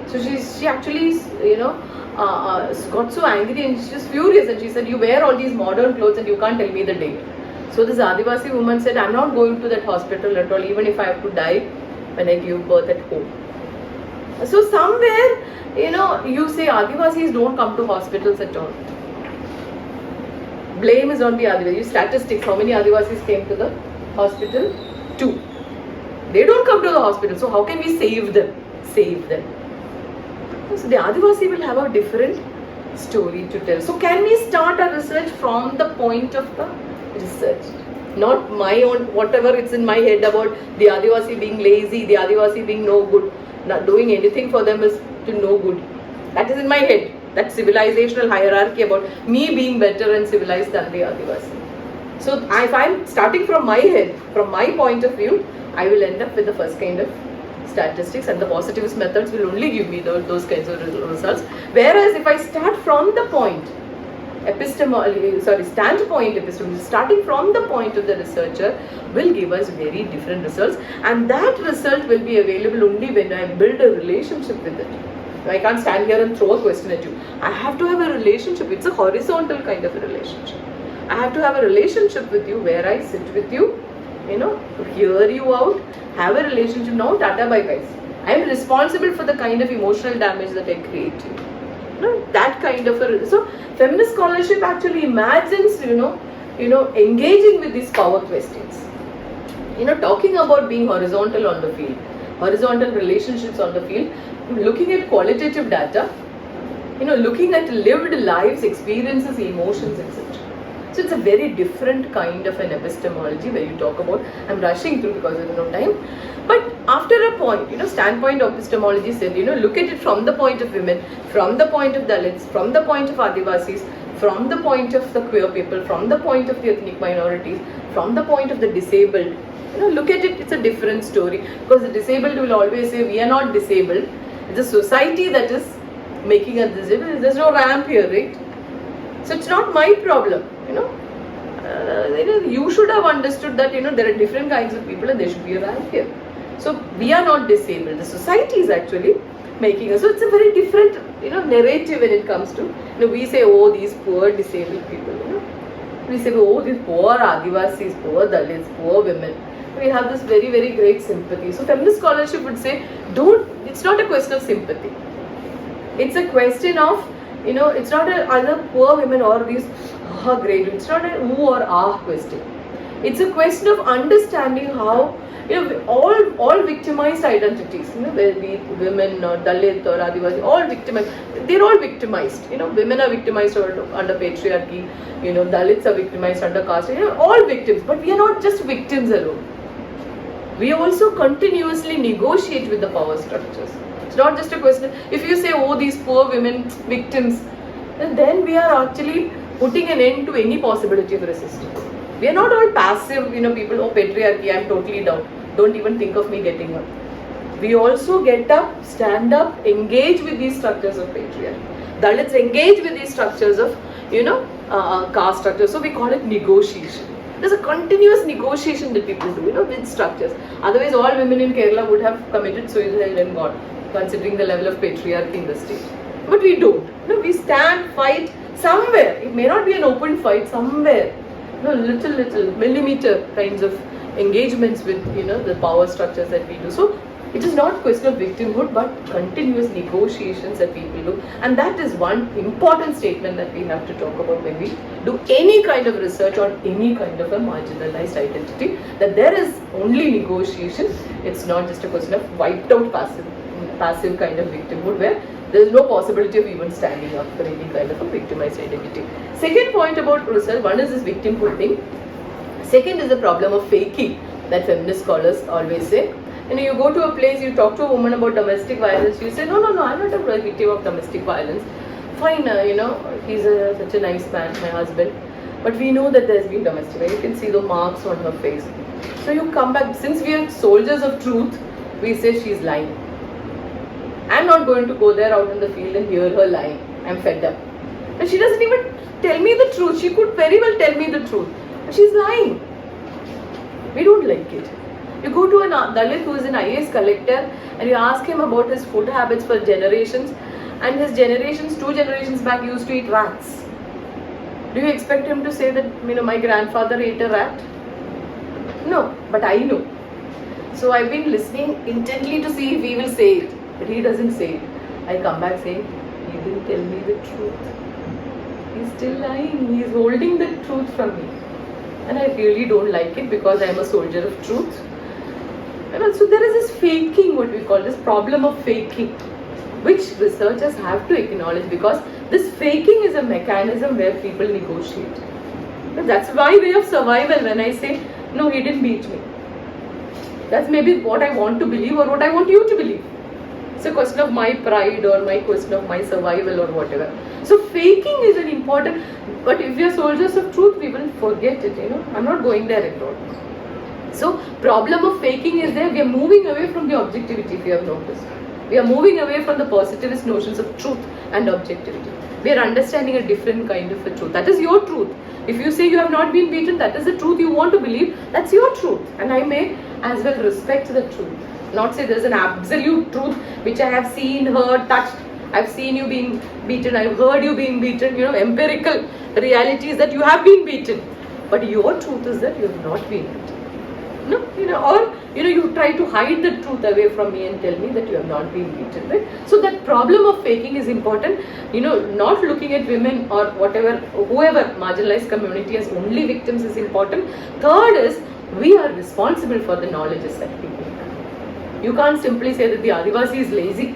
So she actually, got so angry and she's furious, and she said, you wear all these modern clothes and you can't tell me the date. So this Adivasi woman said, I'm not going to that hospital at all, even if I have to die when I give birth at home. So somewhere, you say Adivasis don't come to hospitals at all. Blame is on the Adivasis. Statistics, how many Adivasis came to the hospital? 2. They don't come to the hospital, so how can we save them? So the Adivasi will have a different story to tell. So can we start our research from the point of the research? Not my own, whatever it's in my head about the Adivasi being lazy, the Adivasi being no good, not doing anything for them is to no good. That is in my head. That civilizational hierarchy about me being better and civilized than the Adivasi. So if I'm starting from my head, from my point of view, I will end up with the first kind of statistics, and the positivist methods will only give me those kinds of results. Whereas if I start from the point, standpoint epistemology, starting from the point of the researcher, will give us very different results, and that result will be available only when I build a relationship with it. I can't stand here and throw a question at you. I have to have a relationship. It's a horizontal kind of a relationship. I have to have a relationship with you where I sit with you, hear you out, have a relationship. Now, tata bye guys. I am responsible for the kind of emotional damage that I create to you. That kind of a, so feminist scholarship actually imagines, engaging with these power questions. Talking about being horizontal on the field, horizontal relationships on the field, looking at qualitative data, looking at lived lives, experiences, emotions, etc. So it's a very different kind of an epistemology where you talk about, I'm rushing through because there's no time, but after a point, standpoint epistemology said, look at it from the point of women, from the point of Dalits, from the point of Adivasis, from the point of the queer people, from the point of the ethnic minorities, from the point of the disabled. Look at it, it's a different story, because the disabled will always say, we are not disabled, it's a society that is making us disabled. There's no ramp here, right? So it's not my problem. You should have understood that there are different kinds of people and there should be a ramp here. So we are not disabled. The society is actually making us. So it's a very different narrative when it comes to we say, oh, these poor disabled people. We say, oh, these poor Adivasis, poor Dalits, poor women. We have this very, very great sympathy. So feminist scholarship would say, it's not a question of sympathy. It's a question of, it's not either poor women or these great. It's not a who or ah question. It's a question of understanding how, all victimized identities, whether it be women or Dalit or Adivasi, all victimized. They're all victimized. Women are victimized under patriarchy. Dalits are victimized under caste. All victims. But we are not just victims alone. We also continuously negotiate with the power structures. It's not just a question. If you say, oh, these poor women victims, then we are actually putting an end to any possibility of resistance. We are not all passive, people, oh, patriarchy, I'm totally down. Don't even think of me getting up. We also get up, stand up, engage with these structures of patriarchy. Dalits engage with these structures of, caste structures. So we call it negotiation. There's a continuous negotiation that people do, with structures. Otherwise, all women in Kerala would have committed suicide and gone, considering the level of patriarchy in the state. But we don't. We stand, fight somewhere. It may not be an open fight, somewhere. Little millimeter kinds of engagements with, the power structures that we do. So it is not a question of victimhood, but continuous negotiations that people do. And that is one important statement that we have to talk about when we do any kind of research on any kind of a marginalized identity, that there is only negotiation. It's not just a question of wiped out passive kind of victimhood where there is no possibility of even standing up for any kind of a victimized identity. Second point about research, one is this victimhood thing. Second is the problem of faking that feminist scholars always say. You go to a place, you talk to a woman about domestic violence, you say, no, I'm not a victim of domestic violence. Fine, he's such a nice man, my husband. But we know that there's been domestic violence. You can see the marks on her face. So you come back, since we are soldiers of truth, we say she's lying. I'm not going to go there out in the field and hear her lying. I'm fed up. And she doesn't even tell me the truth. She could very well tell me the truth. But she's lying. We don't like it. You go to a Dalit who is an IAS collector and you ask him about his food habits for generations, and his generations, 2 generations back, used to eat rats. Do you expect him to say that, my grandfather ate a rat? No, but I know. So I've been listening intently to see if he will say it. But he doesn't say it. I come back saying, he didn't tell me the truth. He's still lying. He's holding the truth from me. And I really don't like it because I am a soldier of truth. So there is this faking, what we call this problem of faking, which researchers have to acknowledge, because This faking is a mechanism where people negotiate. That's my way of survival when I say, no, he didn't beat me. That's maybe what I want to believe or what I want you to believe. It's a question of my pride or my question of my survival or whatever. So faking is an important, but if we are soldiers of truth, we will forget it, I'm not going there at all. So problem of faking is there. We are moving away from the objectivity, if you have noticed. We are moving away from the positivist notions of truth and objectivity. We are understanding a different kind of a truth. That is your truth. If you say you have not been beaten, that is the truth you want to believe. That's your truth. And I may as well respect the truth. Not say there is an absolute truth which I have seen, heard, touched. I've seen you being beaten. I've heard you being beaten. Empirical reality is that you have been beaten. But your truth is that you have not been beaten. No, you try to hide the truth away from me and tell me that you have not been beaten, right? So that problem of faking is important. Not looking at women or whatever, whoever marginalized community as only victims is important. Third is, we are responsible for the knowledges that people have. You can't simply say that the Adivasi is lazy.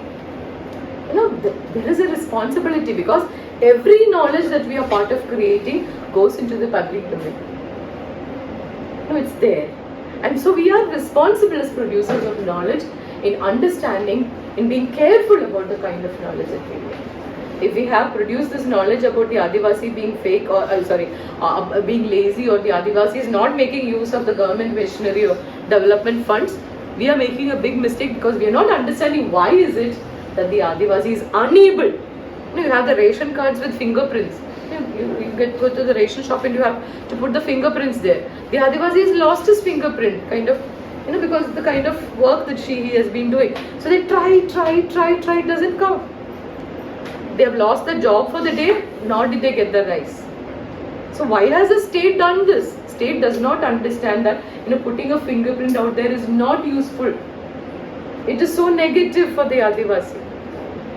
There is a responsibility because every knowledge that we are part of creating goes into the public domain. It's there. And so we are responsible as producers of knowledge in understanding, in being careful about the kind of knowledge that we make. If we have produced this knowledge about the Adivasi being fake or being lazy, or the Adivasi is not making use of the government machinery or development funds, we are making a big mistake because we are not understanding why is it that the Adivasi is unable. You have the ration cards with fingerprints. You go to the ration shop and you have to put the fingerprints there. The Adivasi has lost his fingerprint, because of the kind of work that he has been doing. So they try, it doesn't come. They have lost the job for the day, nor did they get the rice. So why has the state done this? State does not understand that putting a fingerprint out there is not useful. It is so negative for the Adivasi.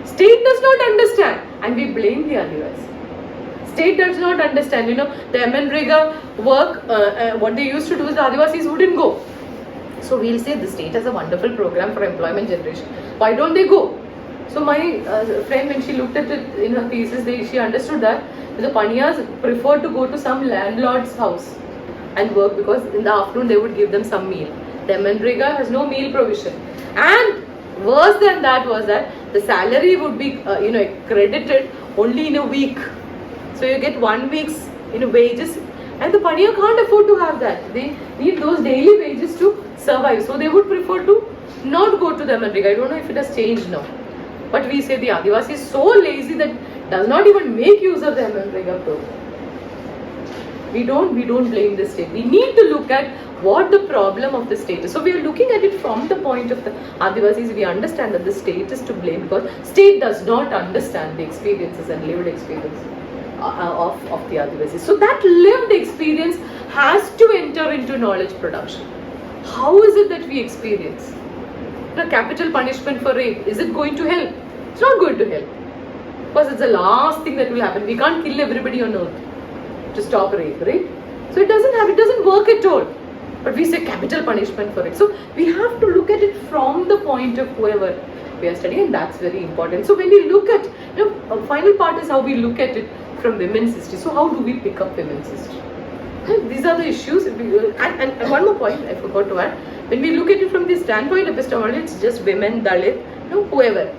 State does not understand, and we blame the Adivasi. State does not understand, the MNREGA work, what they used to do is the Adivasis wouldn't go. So we'll say the state has a wonderful program for employment generation. Why don't they go? So my friend, when she looked at it in her thesis, she understood that the Paniyas prefer to go to some landlord's house and work because in the afternoon they would give them some meal. The MNREGA has no meal provision. And worse than that was that the salary would be, credited only in a week. So you get 1 week's wages, and the Paniya can't afford to have that. They need those daily wages to survive. So they would prefer to not go to the MNREGA. I don't know if it has changed now. But we say the Adivasi is so lazy that does not even make use of the MNREGA program. We don't blame the state. We need to look at what the problem of the state is. So we are looking at it from the point of the Adivasis. We understand that the state is to blame because state does not understand the experiences and lived experience of the Adivasis. So that lived experience has to enter into knowledge production. How is it that we experience? The capital punishment for rape, is it going to help? It's not going to help. Because it's the last thing that will happen. We can't kill everybody on earth to stop rape, right? So it doesn't work at all. But we say capital punishment for it. So we have to look at it from the point of whoever we are studying, and that's very important. So when we look at, final part is how we look at it from women's history. So how do we pick up women's history? These are the issues. And one more point I forgot to add. When we look at it from the standpoint of epistemology, it's just women, Dalit, whoever.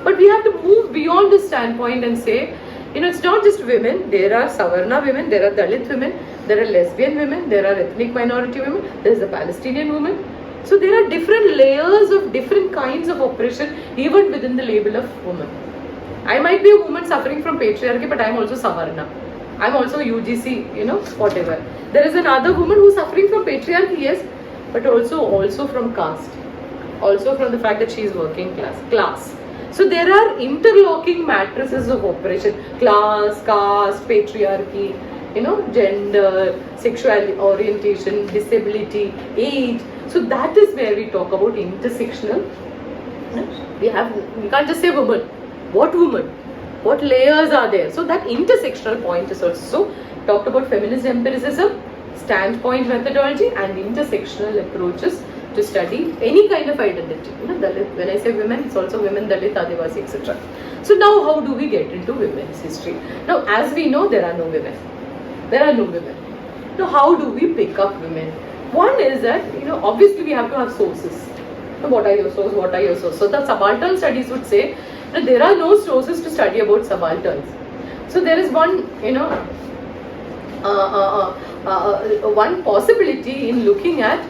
But we have to move beyond this standpoint and say, it's not just women. There are Savarna women, there are Dalit women, there are lesbian women, there are ethnic minority women, there is the Palestinian woman. So there are different layers of different kinds of oppression even within the label of woman. I might be a woman suffering from patriarchy, but I am also Savarna. I am also UGC, whatever. There is another woman who is suffering from patriarchy, yes, but also from caste. Also from the fact that she is working class. So there are interlocking matrices of oppression. Class, caste, patriarchy, gender, sexual orientation, disability, age. So that is where we talk about intersectional. We can't just say woman. What woman? What layers are there? So that intersectional point is also talked about feminist empiricism, standpoint methodology and intersectional approaches to study any kind of identity. Dalit, when I say women, it's also women, Dalit, Adivasi, etc. So now how do we get into women's history? Now as we know, there are no women. There are no women. Now how do we pick up women? One is that, obviously we have to have sources. What are your sources? What are your sources? So the subaltern studies would say that there are no sources to study about subalterns. So there is one, one possibility in looking at,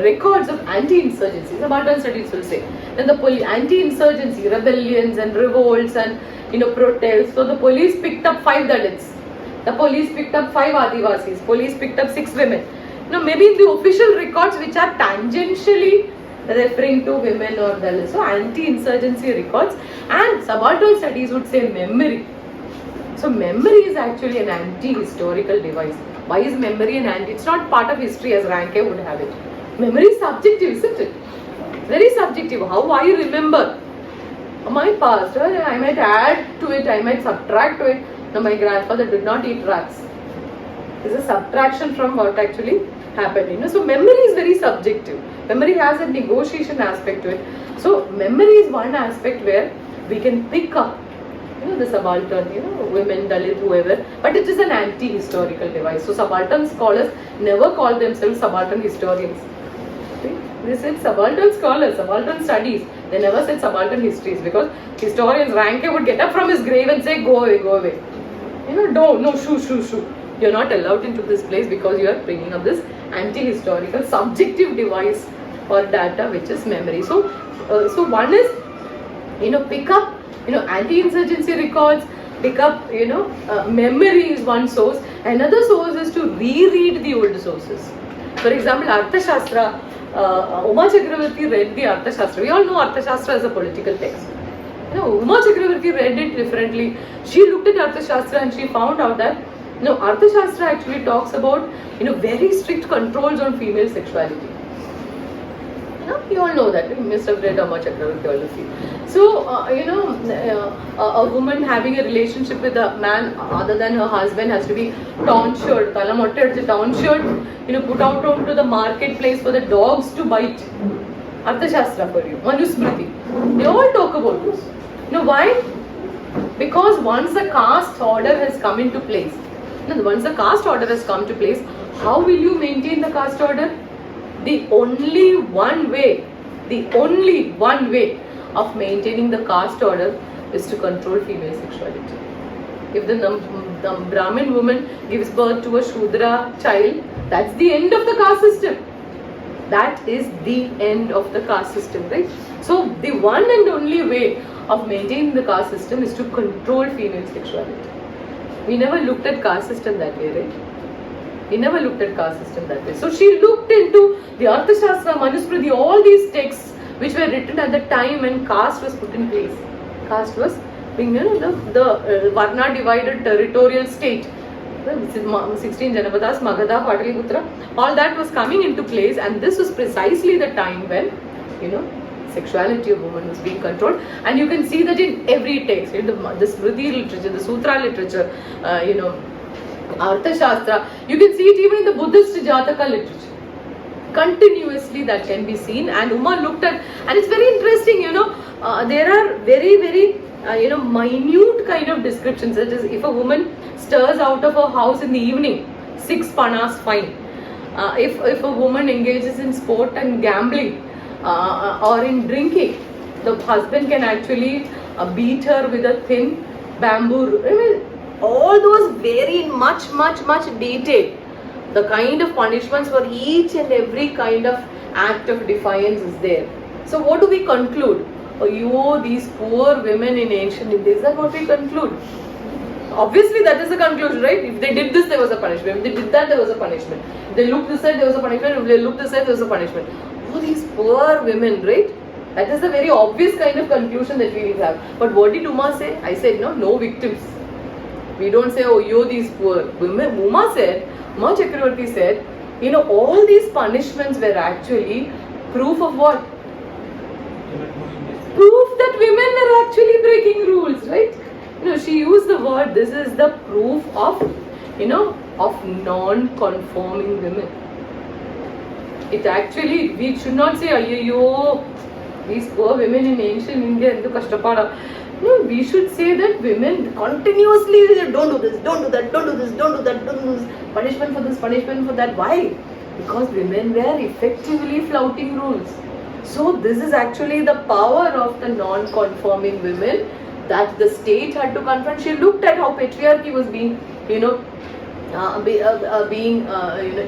records of anti-insurgency. Subaltern studies will say. Then the anti-insurgency, rebellions and revolts and, protests. So the police picked up 5 Dalits. The police picked up 5 Adivasis. Police picked up 6 women. Maybe in the official records which are tangentially referring to women or Dalits. So anti-insurgency records, and subaltern studies would say memory. So memory is actually an anti-historical device. Why is memory an anti? It's not part of history as Ranke would have it. Memory is subjective, isn't it? Very subjective. How I remember my past, I might add to it, I might subtract to it. No, my grandfather did not eat rats. It's a subtraction from what actually happened. So memory is very subjective. Memory has a negotiation aspect to it. So memory is one aspect where we can pick up, the subaltern, women, Dalit, whoever. But it is an anti-historical device. So subaltern scholars never call themselves subaltern historians. They said subaltern scholars, subaltern studies. They never said subaltern histories, because historians, Ranke would get up from his grave and say, go away, go away. Shoo. You're not allowed into this place because you are bringing up this anti-historical subjective device or data, which is memory. So one is, pick up, anti-insurgency records, pick up, memory is one source. Another source is to reread the old sources. For example, Arthashastra, Uma Chakravarti read the Arthashastra. We all know Arthashastra as a political text. Uma Chakravarti read it differently. She looked at Arthashastra and she found out that Arthashastra actually talks about very strict controls on female sexuality. You all know that. You must have read Uma Chakravarti, all of you. So, a woman having a relationship with a man other than her husband has to be tonsured, tonsured, put out onto the marketplace for the dogs to bite. Arthashastra for you, Manusmriti. They all talk about this. Why? Because once the caste order has come into place, once the caste order has come to place, how will you maintain the caste order? The only one way of maintaining the caste order is to control female sexuality. If the Brahmin woman gives birth to a Shudra child, that's the end of the caste system. That is the end of the caste system, right? So the one and only way of maintaining the caste system is to control female sexuality. We never looked at caste system that way, right? We never looked at caste system that way. So she looked into the Arthashastra, Manusmriti, all these texts which were written at the time when caste was put in place. Caste was being, the Varna divided territorial state. 16 Janapadas, Magadha, Pataliputra, all that was coming into place, and this was precisely the time when, sexuality of women was being controlled. And you can see that in every text, the Smriti literature, the Sutra literature, Arthashastra, you can see it even in the Buddhist Jataka literature. Continuously that can be seen, and Uma looked at, and it's very interesting, there are very, very, minute kind of descriptions, such as if a woman stirs out of her house in the evening, 6 panas fine. If a woman engages in sport and gambling or in drinking, the husband can actually beat her with a thin bamboo. All those very much detail. The kind of punishments for each and every kind of act of defiance is there. So what do we conclude? These poor women in ancient India. Is that what we conclude? Obviously that is the conclusion, right? If they did this, there was a punishment. If they did that, there was a punishment. If they looked this side, there was a punishment. If they looked this side, there was a punishment. These poor women, right? That is the very obvious kind of conclusion that we will have. But what did Uma say? I said, no victims. We don't say, these poor women. Uma Chakravarti said, all these punishments were actually proof of what? Proof that women were actually breaking rules, right? She used the word, this is the proof of, of non-conforming women. it actually, we should not say, ayyo, these poor women in ancient India, endu kashtapada. No, we should say that women continuously say, don't do this, don't do that, don't do this, don't do that, don't do this, punishment for this, punishment for that. Why? Because women were effectively flouting rules. So this is actually the power of the non-conforming women that the state had to confront. She looked at how patriarchy was being,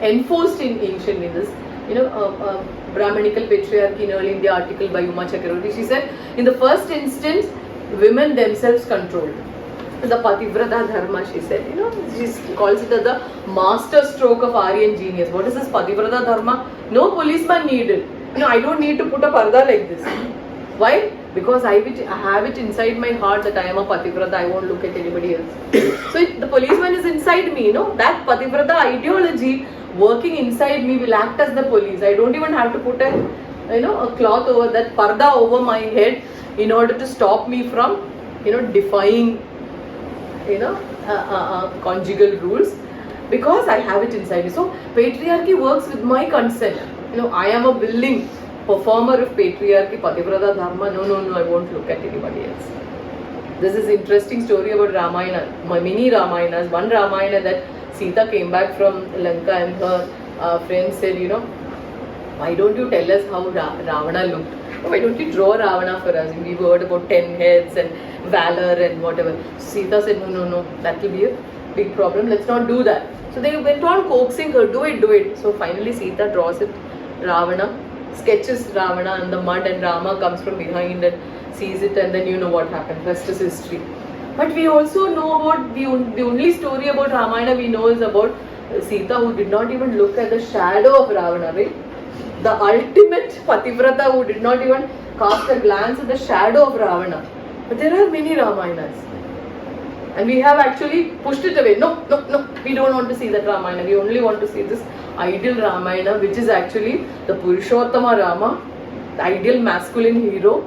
enforced in ancient Indians. Brahmanical patriarchy in early India article by Uma Chakravarti. She said, in the first instance, women themselves controlled. The Pativrata Dharma, she said, she calls it as the master stroke of Aryan genius. What is this Pativrata Dharma? No policeman needed. I don't need to put a parda like this. Why? Because I have it inside my heart that I am a Pativrata, I won't look at anybody else. So the policeman is inside me, that Pativrata ideology working inside me will act as the police. I don't even have to put a cloth over that parda over my head in order to stop me from defying conjugal rules, because I have it inside me. So patriarchy works with my consent. I am a willing performer of patriarchy, Pativrata Dharma. No, I won't look at anybody else. This is interesting story about Ramayana, mini Ramayanas. One Ramayana that Sita came back from Lanka and her friends said, why don't you tell us how Ravana looked? Why don't you draw Ravana for us? We've heard about 10 heads and valor and whatever. Sita said, no, that will be a big problem. Let's not do that. So they went on coaxing her, do it. So finally Sita draws it, Ravana, sketches Ravana in the mud, and Rama comes from behind and sees it, and then you know what happened. Rest is history. But we also know about the only story about Ramayana we know is about Sita, who did not even look at the shadow of Ravana, right? The ultimate Pativrata who did not even cast a glance at the shadow of Ravana. But there are many Ramayanas. And we have actually pushed it away. No, we don't want to see that Ramayana. We only want to see this ideal Ramayana, which is actually the Purushottama Rama, the ideal masculine hero,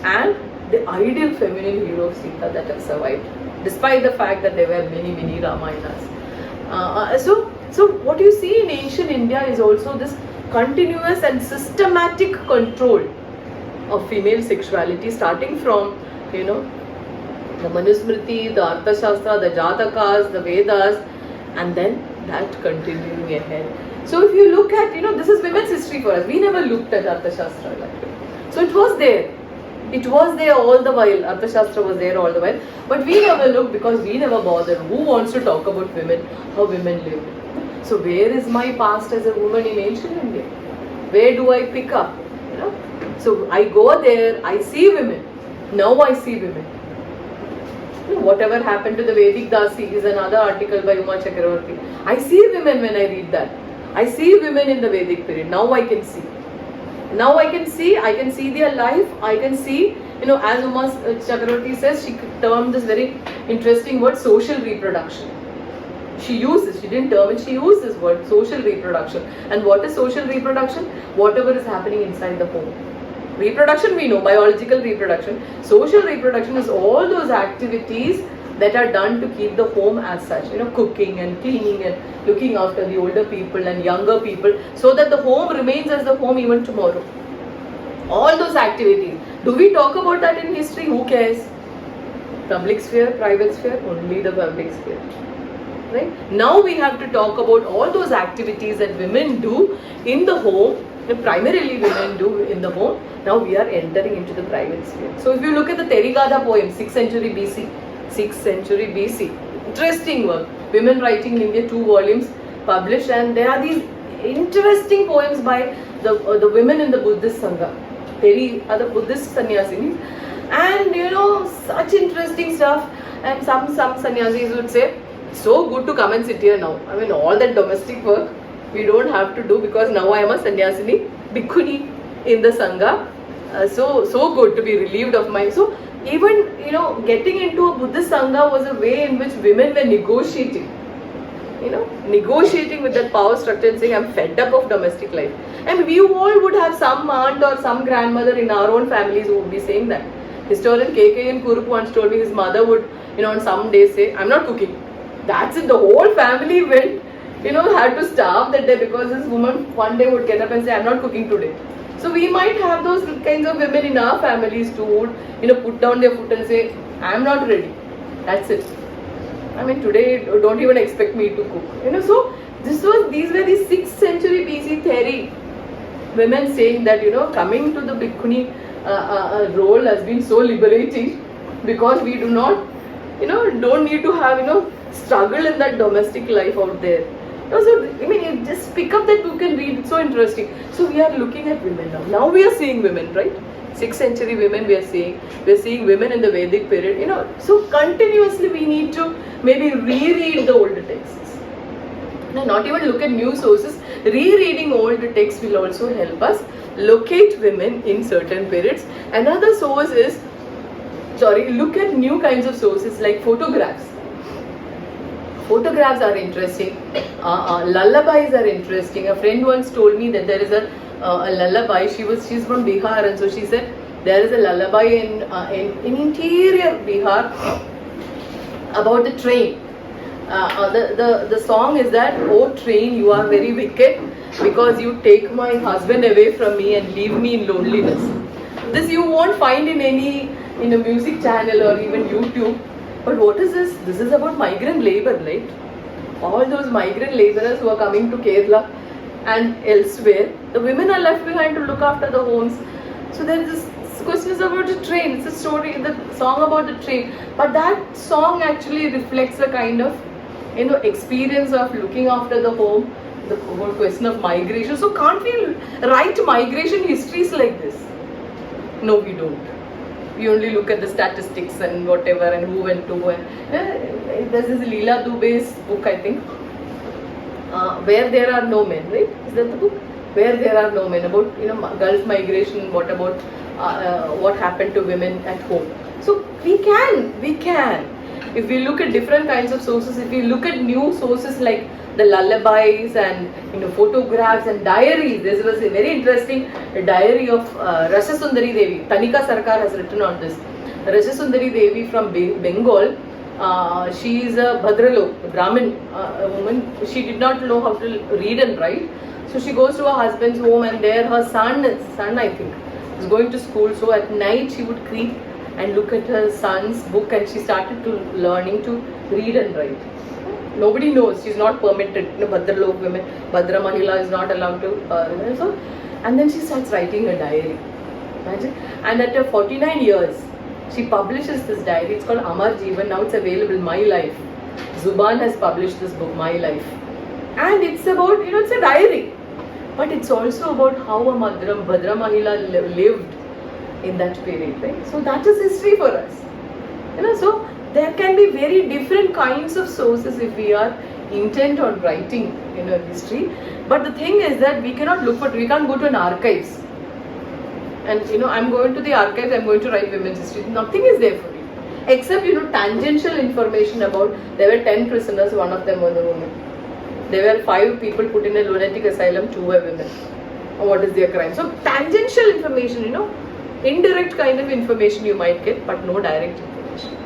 and the ideal feminine hero of Sita that have survived, despite the fact that there were many Ramayanas. So what you see in ancient India is also this continuous and systematic control of female sexuality, starting from the Manusmriti, the Arthashastra, the Jatakas, the Vedas, and then that continuing ahead. So if you look at, this is women's history for us. We never looked at Arthashastra like that. So it was there. It was there all the while. Arthashastra was there all the while. But we never looked because we never bothered. Who wants to talk about women, how women lived? So where is my past as a woman in ancient India? Where do I pick up? So I go there, I see women. Now I see women. Whatever happened to the Vedic Dasi is another article by Uma Chakravarti. I see women when I read that. I see women in the Vedic period. Now I can see. I can see their life. I can see, as Uma Chakravarti says, she termed this very interesting word, social reproduction. She didn't term it, she used this word, social reproduction. And what is social reproduction? Whatever is happening inside the home. Reproduction we know, biological reproduction. Social reproduction is all those activities that are done to keep the home as such. Cooking and cleaning and looking after the older people and younger people, so that the home remains as the home even tomorrow. All those activities. Do we talk about that in history? Who cares? Public sphere, private sphere? Only the public sphere. Right? Now we have to talk about all those activities that women do in the home, primarily women do in the home. Now we are entering into the private sphere. So if you look at the Therigatha poem, 6th century BC, interesting work. Women writing in India, 2 volumes published, and there are these interesting poems by the women in the Buddhist Sangha. Theri are the Buddhist sannyasinis, and such interesting stuff. And some sannyasis would say, so good to come and sit here now. I mean, all that domestic work we don't have to do, because now I am a sannyasini, bhikkhuni in the Sangha. So good to be relieved of my... So even, getting into a Buddhist Sangha was a way in which women were negotiating. Negotiating with that power structure and saying, I'm fed up of domestic life. And we all would have some aunt or some grandmother in our own families who would be saying that. Historian KK Kurupu once told me his mother would, on some days say, I'm not cooking. That's it. The whole family went had to starve that day because this woman one day would get up and say, I'm not cooking today. So we might have those kinds of women in our families too, would, put down their foot and say, I'm not ready. That's it. I mean, today, don't even expect me to cook. So these were the 6th century BC theory. Women saying that, coming to the bhikkhuni role has been so liberating because we do not, don't need to have, struggle in that domestic life out there. So, you just pick up that book and read. It's so interesting. So, we are looking at women now. Now we are seeing women, right? 6th century women we are seeing. We are seeing women in the Vedic period. So continuously we need to maybe reread the older texts. Now, not even look at new sources. Rereading old texts will also help us locate women in certain periods. Another source is, look at new kinds of sources like photographs. Photographs are interesting. Lullabies are interesting. A friend once told me that there is a lullaby. She's from Bihar, and so she said there is a lullaby in interior Bihar about the train. The song is that, oh train, you are very wicked because you take my husband away from me and leave me in loneliness. This you won't find in any music channel or even YouTube. But what is this? This is about migrant labor, right? All those migrant laborers who are coming to Kerala and elsewhere, the women are left behind to look after the homes. So there is this question about the train. It's a story, the song about the train. But that song actually reflects a kind of, experience of looking after the home, the whole question of migration. So can't we write migration histories like this? No, we don't. We only look at the statistics and whatever and who went to where. This is Leela Dubey's book, I think, Where There Are No Men, right? Is that the book? Where There Are No Men, about Gulf migration, what about what happened to women at home. So we can. If we look at different kinds of sources, if we look at new sources like the lullabies and photographs and diaries. This was a very interesting diary of Rasasundari Devi. Tanika Sarkar has written on this. Rasasundari Devi from Bengal. She is a Bhadralok, a Brahmin woman. She did not know how to read and write. So she goes to her husband's home, and there her son I think, is going to school. So at night she would creep and look at her son's book, and she started to learning to read and write. Nobody knows, she's not permitted. Bhadralok women, Bhadra Mahila is not allowed to. So, and then she starts writing a diary. Imagine. And at her 49 years, she publishes this diary. It's called Amar Jeevan. Now it's available, My Life. Zuban has published this book, My Life. And it's about, it's a diary. But it's also about how a Bhadra Mahila lived in that period, right? So that is history for us. So there can be very different kinds of sources if we are intent on writing history. But the thing is that we cannot we can't go to an archives. And I'm going to the archives, I'm going to write women's history. Nothing is there for me. Except tangential information about, there were 10 prisoners, one of them was a woman. There were 5 people put in a lunatic asylum, 2 were women. What is their crime? So tangential information, indirect kind of information you might get, but no direct information.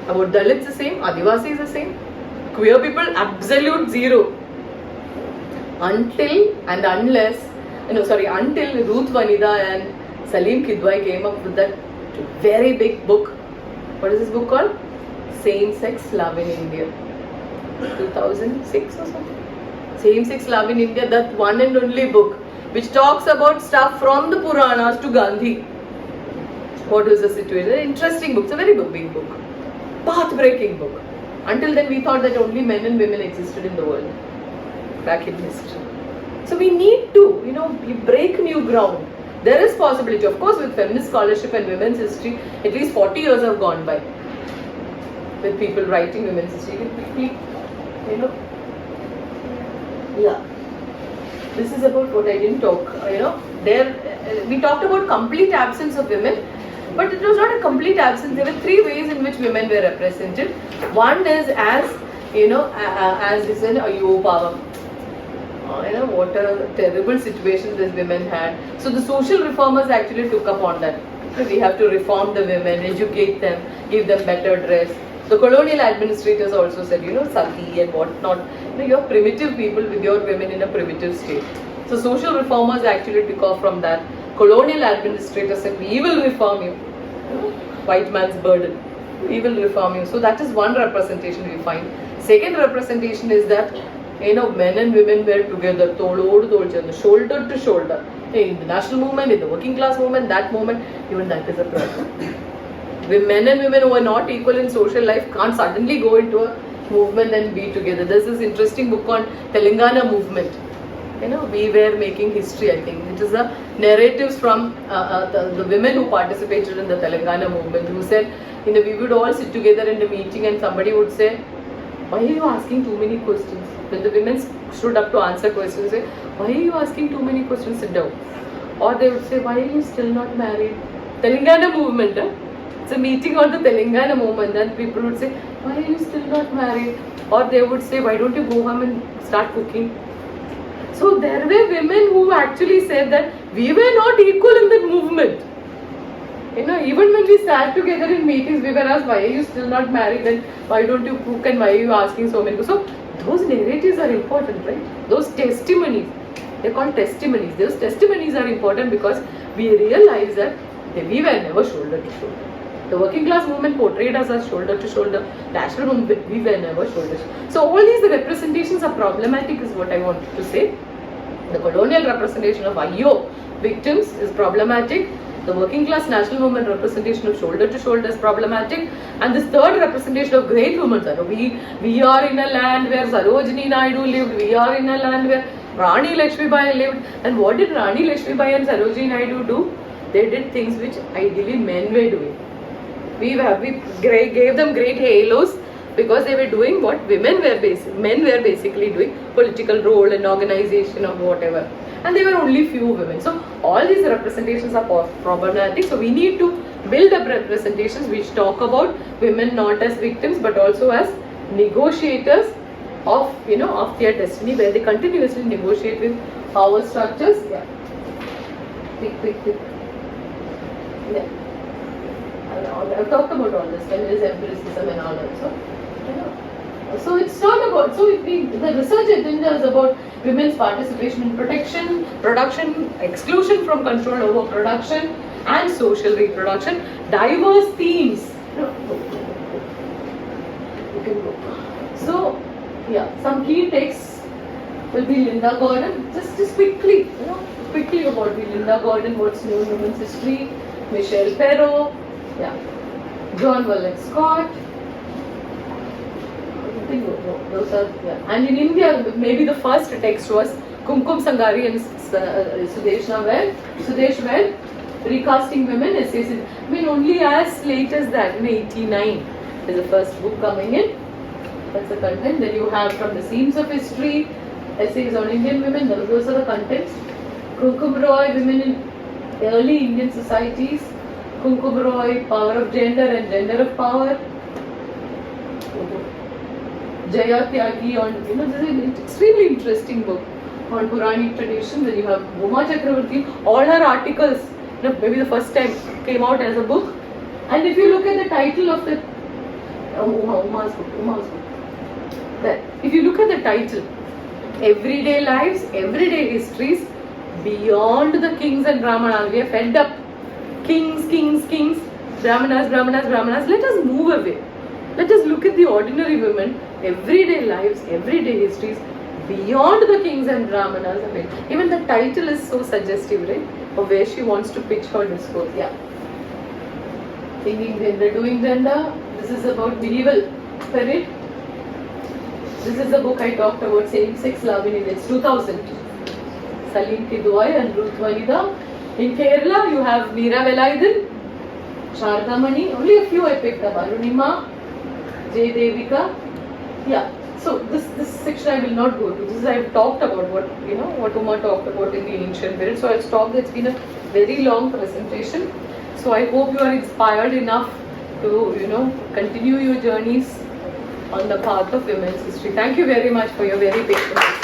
About Dalits the same, Adivasi is the same, queer people absolute zero. Until Ruth Vanida and Salim Kidwai came up with that very big book. What is this book called? Same-sex love in India. 2006 or something. Same-sex love in India, that one and only book, which talks about stuff from the Puranas to Gandhi. What was the situation? An interesting book. It's a very big book. Path-breaking book. Until then we thought that only men and women existed in the world. Back in history. So we need to, break new ground. There is possibility. Of course, with feminist scholarship and women's history, at least 40 years have gone by. With people writing women's history. Yeah. This is about what I didn't talk. We talked about complete absence of women. But it was not a complete absence. There were 3 ways in which women were represented. One is as is an Ayopava. What a terrible situation these women had. So the social reformers actually took up on that. We have to reform the women, educate them, give them better dress. The colonial administrators also said, sati and whatnot. You're primitive people with your women in a primitive state. So social reformers actually took off from that. Colonial administrators said, we will reform you. White man's burden. We will reform you. So that is one representation we find. Second representation is that men and women were together, shoulder to shoulder. In the national movement, in the working class movement, that movement, even that is a problem. Men and women who are not equal in social life can't suddenly go into a movement and be together. There's this interesting book on Telangana movement. We were making history, I think. It is the narratives from the women who participated in the Telangana movement, who said, we would all sit together in a meeting and somebody would say, why are you asking too many questions? When the women stood up to answer questions, say, why are you asking too many questions? Sit down. Or they would say, why are you still not married? Telangana movement, It's a meeting on the Telangana movement, and people would say, why are you still not married? Or they would say, why don't you go home and start cooking? So there were women who actually said that we were not equal in that movement. Even when we sat together in meetings, we were asked, why are you still not married, and why don't you cook, and why are you asking so many questions? So those narratives are important, right? Those testimonies, they're called testimonies. Those testimonies are important because we realize that we were never shoulder to shoulder. The working class movement portrayed us as shoulder to shoulder. National movement, we were never shoulder to shoulder. So all these representations are problematic is what I wanted to say. The colonial representation of IO victims is problematic. The working class national movement representation of shoulder to shoulder is problematic. And this third representation of great women, we are in a land where Sarojini Naidu lived, we are in a land where Rani Lakshmibai lived. And what did Rani Lakshmibai and Sarojini Naidu do? They did things which ideally men were doing. We gave them great halos because they were doing what men were basically doing, political role and organization or whatever. And there were only few women. So all these representations are problematic. So we need to build up representations which talk about women not as victims but also as negotiators of their destiny, where they continuously negotiate with power structures. Yeah. Quick. Yeah. I've talked about all this, feminism, empiricism and all that. So it's not about, the research agenda is about women's participation in protection, production, exclusion from control over production and social reproduction, diverse themes. You can go. So, some key texts will be Linda Gordon. Just quickly, about Linda Gordon, what's new in women's history, Michelle Perot, John Wallet Scott. Those are, and in India, maybe the first text was Kumkum Sangari and Sudesh were recasting women essays. Only as late as that, in 89 is the first book coming in. That's the content. Then you have From the Seams of History, essays on Indian women. Those are the contents. Kumkum Roy, women in early Indian societies. Kumkum Roy, Power of Gender and Gender of Power. Jaya Tyagi on, this is an extremely interesting book on Puranic tradition. Then you have Uma Chakravarti, all her articles, maybe the first time came out as a book. And if you look at the title of the Uma's book. If you look at the title, Everyday Lives, Everyday Histories, Beyond the Kings and Brahmanas. We are fed up. Kings, Brahmanas. Let us move away. Let us look at the ordinary women, everyday lives, everyday histories, beyond the kings and Brahmanas. Even the title is so suggestive, right? Of where she wants to pitch her discourse. Thinking Gender, Doing Gender. This is about medieval period. This is the book I talked about, Same-Sex Love in India. It's 2000. Salim Kidoy and Ruth Vanida. In Kerala, you have Meera Velayudhan, Shardamani. Only a few I picked up. Arunima, J. Devika. So this section I will not go to. This is I have talked about what Uma talked about in the ancient period. So I'll stop. It's been a very long presentation. So I hope you are inspired enough to continue your journeys on the path of women's history. Thank you very much for your very patience.